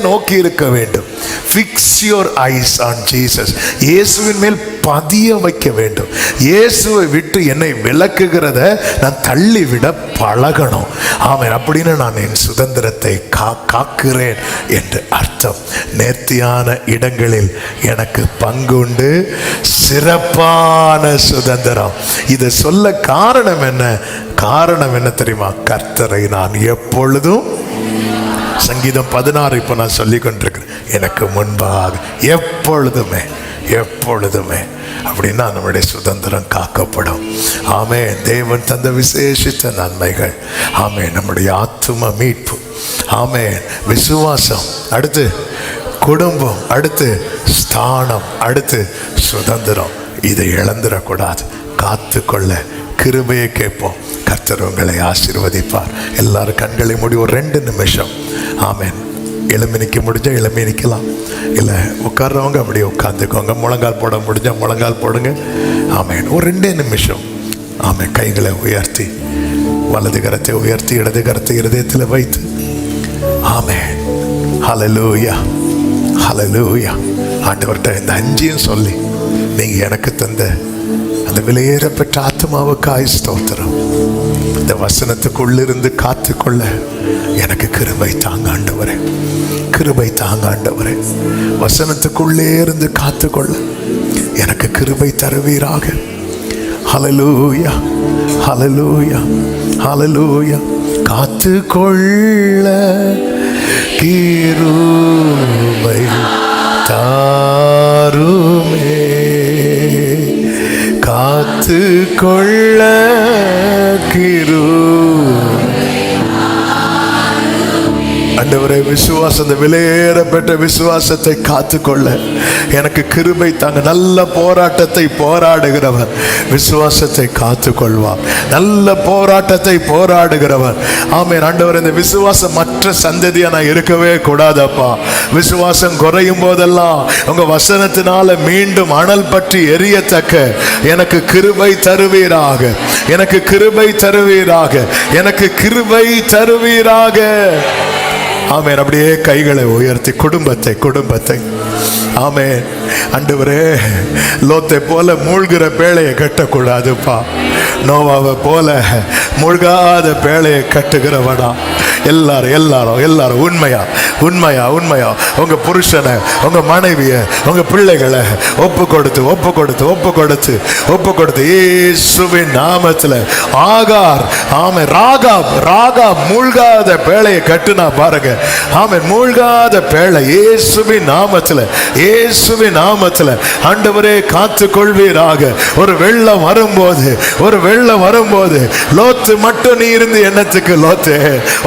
நோக்கி இருக்க வேண்டும். Fix your eyes on Jesus. இயேசுவின் மேல் பதிய வைக்க வேண்டும். இயேசுவை விட்டு என்னை விலக்குகிறத நான் தள்ளிவிட பழகணும். ஆமென். அப்படின்னு நான் என் சுதந்திரத்தை காக்கிறேன் என்று அர்த்தம். நேர்த்தியான இடங்களில் எனக்கு பங்குண்டு, சிறப்பான சுதந்திரம். இதை சொல்ல காரணம் என்ன? காரணம் என்ன தெரியுமா? கர்த்தரை நான் எப்பொழுதும், சங்கீதம் 16 இப்ப நான் சொல்லிக் கொண்டிருக்கிறேன், எனக்கு முன்பாக எப்பொழுதுமே அப்படின்னா நம்முடைய சுதந்திரம் காக்கப்படும். ஆமே. தேவன் தந்த விசேஷித்த நன்மைகள். ஆமே. நம்முடைய ஆத்தும மீட்பு. ஆமே. விசுவாசம், அடுத்து குடும்பம், அடுத்து ஸ்தானம், அடுத்து சுதந்திரம். இதை இழந்துடக்கூடாது. காத்து கொள்ள கிருபையை கேட்போம். கர்த்தர் உங்களை ஆசீர்வதிப்பார். எல்லாரும் கண்களை மூடி ஒரு 2 நிமிஷம். ஆமென். எழும்பி நிற்க முடிஞ்சால் எழும்பி நிற்கலாம், இல்லை உட்கார்றவங்க அப்படியே உட்காந்துக்கோங்க. முழங்கால் போட முடிஞ்சால் முழங்கால் போடுங்க. ஆமென். ஒரு 2 நிமிஷம். ஆமென். கைகளை உயர்த்தி, வலது கரத்தை உயர்த்தி இடது கரத்தை இருதயத்தில் வைத்து, ஆமென். ஹல்லேலூயா, ஹல்லேலூயா. ஆண்டவர்கிட்ட இந்த 5 சொல்லி, நீங்க எனக்கு தந்த அந்த விலையேற பெற்ற ஆத்மாவுக்காய் ஸ்தோத்திரம். இந்த வசனத்துக்குள்ளிருந்து காத்துக்கொள்ள எனக்கு கிருபை தாங்க ஆண்டவரே, கிருபை தாங்க ஆண்டவரே. வசனத்துக்குள்ளே இருந்து காத்துக்கொள்ள எனக்கு கிருபை தருவீராக. ஹல்லேலூயா, ஹல்லேலூயா, ஹல்லேலூயா. காத்துக்கொள்ள கிருபை தாருமே, காத்துக்கொள்ள ஆண்டவரே, விசுவாசம், இந்த விலையேறப்பட்ட விசுவாசத்தை காத்துக்கொள்ள எனக்கு கிருபை தாங்க. நல்ல போராட்டத்தை போராடுகிறவர் விசுவாசத்தை காத்துக்கொள்வார். நல்ல போராட்டத்தை போராடுகிறவர். ஆமென். ஆண்டவர், இந்த விசுவாசம் மற்ற சந்ததியா நான் இருக்கவே கூடாதப்பா. விசுவாசம் குறையும் போதெல்லாம் உங்க வசனத்தினால மீண்டும் அனல் பற்றி எரியத்தக்க எனக்கு கிருபை தருவீராக, எனக்கு கிருபை தருவீராக, எனக்கு கிருபை தருவீராக. ஆமென். அப்படியே கைகளை உயர்த்தி குடும்பத்தை ஆமென். ஆண்டவரே, லோத்தை போல மூழ்கிற பேழையை கட்டக்கூடாதுப்பா. நோவாவை போல மூழ்காத பேழையை கட்டுகிறவனா. எல்லாரும் உண்மையா உங்க புருஷனை, உங்க மனைவிய, உங்க பிள்ளைகளை ஒப்பு கொடுத்து இயேசுவின் நாமத்துல ஆகார், ஆமென், ராகாப் மூழ்காத பேழையை கட்டுனா பாருங்க. ஆமென். மூழ்காத பேழை இயேசுவின் நாமத்துல ஆண்டவரே காத்துக் கொள்வீராக. ஒரு வெள்ளம் வரும்போது லோத்து மட்டும் நீ இருந்து என்னத்துக்கு லோத்து?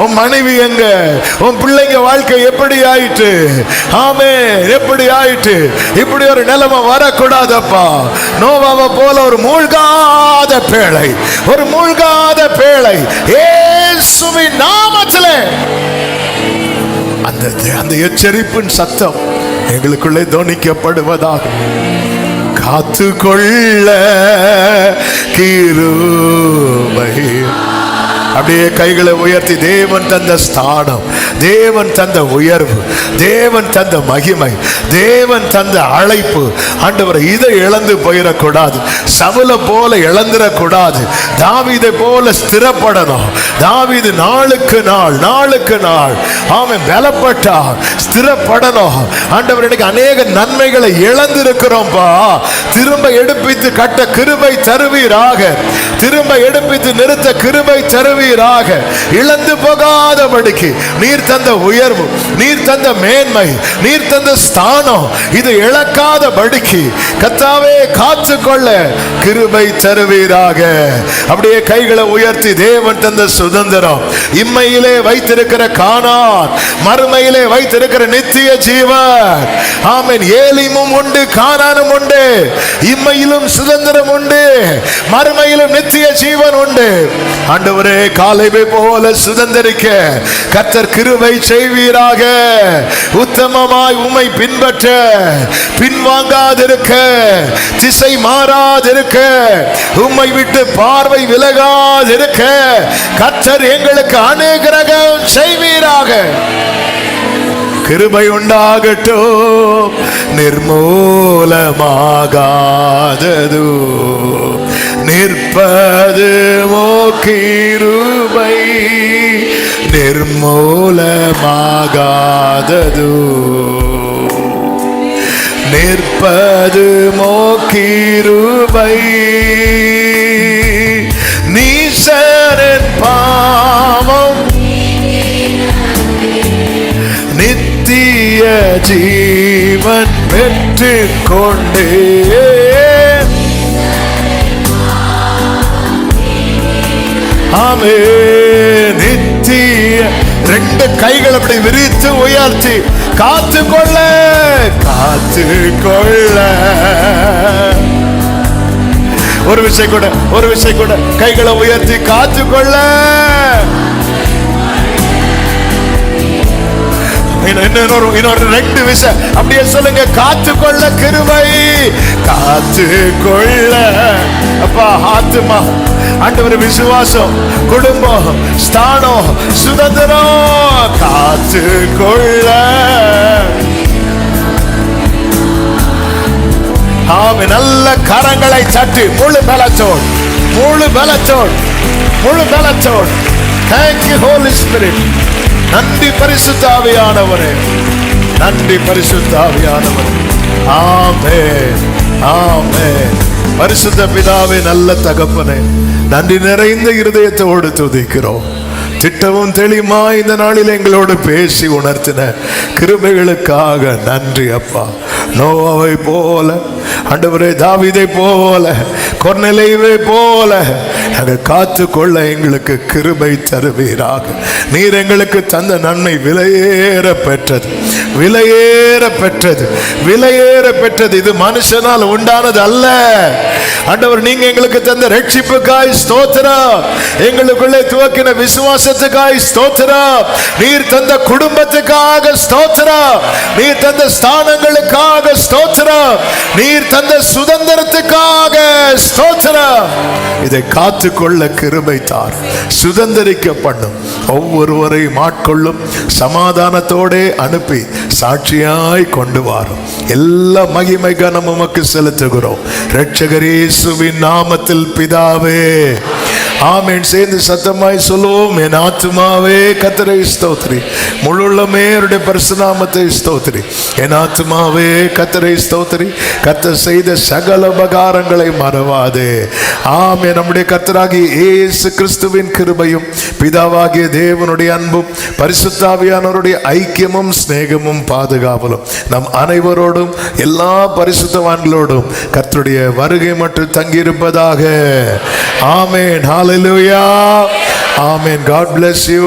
உன் மனைவி எங்க? உன் பிள்ளைங்க வாழ்க்கை எப்படி ஆயிட்டு? ஆமென். எப்படி ஆயிட்டு? இப்படி ஒரு நிலைமை வரக்கூடாதப்பா. நோவாவை போல ஒரு மூழ்காத பேழை இயேசுவின் நாமத்திலே அந்த எச்சரிப்பின் சத்தம் எங்களுக்குள்ளே தொனிக்கப்படுவதாக. காத்துக்கொள்ள கிருபை. அப்படியே கைகளை உயர்த்தி, தேவன் தந்த ஸ்தானம், தேவன் தந்த உயர்வு, தேவன் தந்த மகிமை, தேவன் தந்த அழைப்பு, ஆண்டவரை இதை இழந்து போயிடக்கூடாது. சவுல போல இழந்துடக்கூடாது. தாவீதை போல ஸ்திரப்படணும். தாவீது நாளுக்கு நாள் ஆமென் பலப்பட்டார், ஸ்திரப்படணும். ஆண்டவர், எனக்கு அநேக நன்மைகளை இழந்திருக்கிறோம்பா. திரும்ப எடுப்பித்து கட்ட கிருபை தருவீராக. திரும்ப எடுப்பித்து நிறுத்த கிருபை தருவீராக. இழந்து போகாதபடிக்கு நீர் தந்த உயர்வு, நீர் தந்த மேன்மை, நீர் தந்த ஸ்தானம் இது இழக்காதபடிக்கு கர்த்தாவே காத்துக்கொள்ள கிருபை தருவீராக. அப்படியே கைகளை உயர்த்தி, தேவன் தந்த சுதந்திரம், இம்மையிலே வைத்திருக்கிற கானான், மறுமையிலே வைத்திருக்கிற நித்திய ஜீவன். ஆமென். ஏலிமும் உண்டு, கானானும் உண்டு. இம்மையிலும் சுதந்திரம் உண்டு, மறுமையிலும் நித்திய ஜீவன் உண்டு. ஆண்டவரே, காலைவை போல சுதந்திரிக்க கர்த்தர் கிருபை செய்வீராக. உத்தமமாய் உம்மை பின்பற்ற, பின்வாங்காதிருக்க, திசை மாறாதிருக்க, உம்மை விட்டு பார்வை விலகாதிருக்க கர்த்தர் எங்களுக்கு அனுக்கிரகம் செய்வீராக. கிருபை உண்டாகட்டும். நிர்மூலமாகாதது நிற்பது கிருபை, நிர்மூலமாகாதது நிற்பது கிருபை. நீசரின் பாவம் நித்திய ஜீவன் பெற்றுக் கொண்டே. ஆமென். நித்திய. 2 கைகள் அப்படி விரித்து உயர்த்தி, காத்துக்கொள்ள ஒரு விஷயம் கூட கைகளை உயர்த்தி காத்துக்கொள்ள. இன்னொரு 2 விஷயம் அப்படியே சொல்லுங்க. காத்துக்கொள்ள கிருபை, காத்துக்கொள்ள. அப்பா, ஆத்துமா, ஆண்டவர், விசுவாசம், குடும்பம், ஸ்தானம், சுதந்திரம், காத்துக்கொள்ள. ஆமே. நல்ல கரங்களை தட்டி முழு பலத்தோடு Thank you Holy Spirit. நன்றி பரிசுத்த ஆவியானவரே, நன்றி பரிசுத்த ஆவியானவரே. ஆமென், ஆமென். பரிசுத்த பிதாவே, நல்ல தகப்பனே, நன்றி நிறைந்த இருதயத்தோடு துதிக்கிறோம். திட்டமும் தெளிமா இந்த நாளில் எங்களோடு பேசி உணர்த்தின கிருபைகளுக்காக நன்றி அப்பா. நோவாவை போல, ஆண்டவரே, தாவீதை போல, கொர்நேலியுவை போல நாங்கள் காத்து கொள்ள எங்களுக்கு கிருபை தருவீராக. நீர் எங்களுக்கு தந்த நன்மை விலையேற பெற்றது, விலையேற பெற்றது, விலையேற பெற்றது. இது மனுஷனால் உண்டானது அல்ல. ஆண்டவர், நீங்க எங்களுக்கு தந்த ரட்சிப்புக்காய் ஸ்தோத்திரம். எங்களுக்குள்ளே துவக்கின விசுவாசத்துக்காய் ஸ்தோத்திரம். நீர் தந்த குடும்பத்துக்காக ஸ்தோத்திரம். நீர் தந்த ஸ்தானங்களுக்காக ஸ்தோத்திரம். நீர் தந்த சுதந்திரத்துக்காக ஸ்தோத்திரம். இதை காத்துக்கொள்ள கிருபை தார். சுதந்திரிக்க பண்ணும். ஒவ்வொருவரையும் ஆட்கொள்ளும். சமாதானத்தோட அனுப்பி சாட்சியாய் கொண்டு வாரும். எல்லா மகிமை கனம் உமக்கு செலுத்துகிறோம் இரட்சகர் இயேசுவின் நாமத்தில் பிதாவே, ஆமென். சேர்ந்து சத்தமாய் சொல்லுவோம். என் ஆத்துமாவே கர்த்தரை ஸ்தோத்திரி, முழுள்ளமே அவருடைய பரிசுநாமத்தை ஸ்தோத்திரி. என் ஆத்துமாவே கர்த்தரை ஸ்தோத்திரி, கர்த்தர் செய்த சகல உபகாரங்களை மறவாதே. ஆமென். நம்முடைய கர்த்தராகிய இயேசு கிறிஸ்துவின் கிருபையும் பிதாவாகிய தேவனுடைய அன்பும் பரிசுத்த ஆவியானவருடைய ஐக்கியமும் சிநேகமும் பாதுகாவலும் நம் அனைவரோடும் எல்லா பரிசுத்தவான்களோடும் கர்த்தருடைய வருகை மட்டும் தங்கியிருப்பதாக. ஆமென். Hallelujah. Amen. God bless you.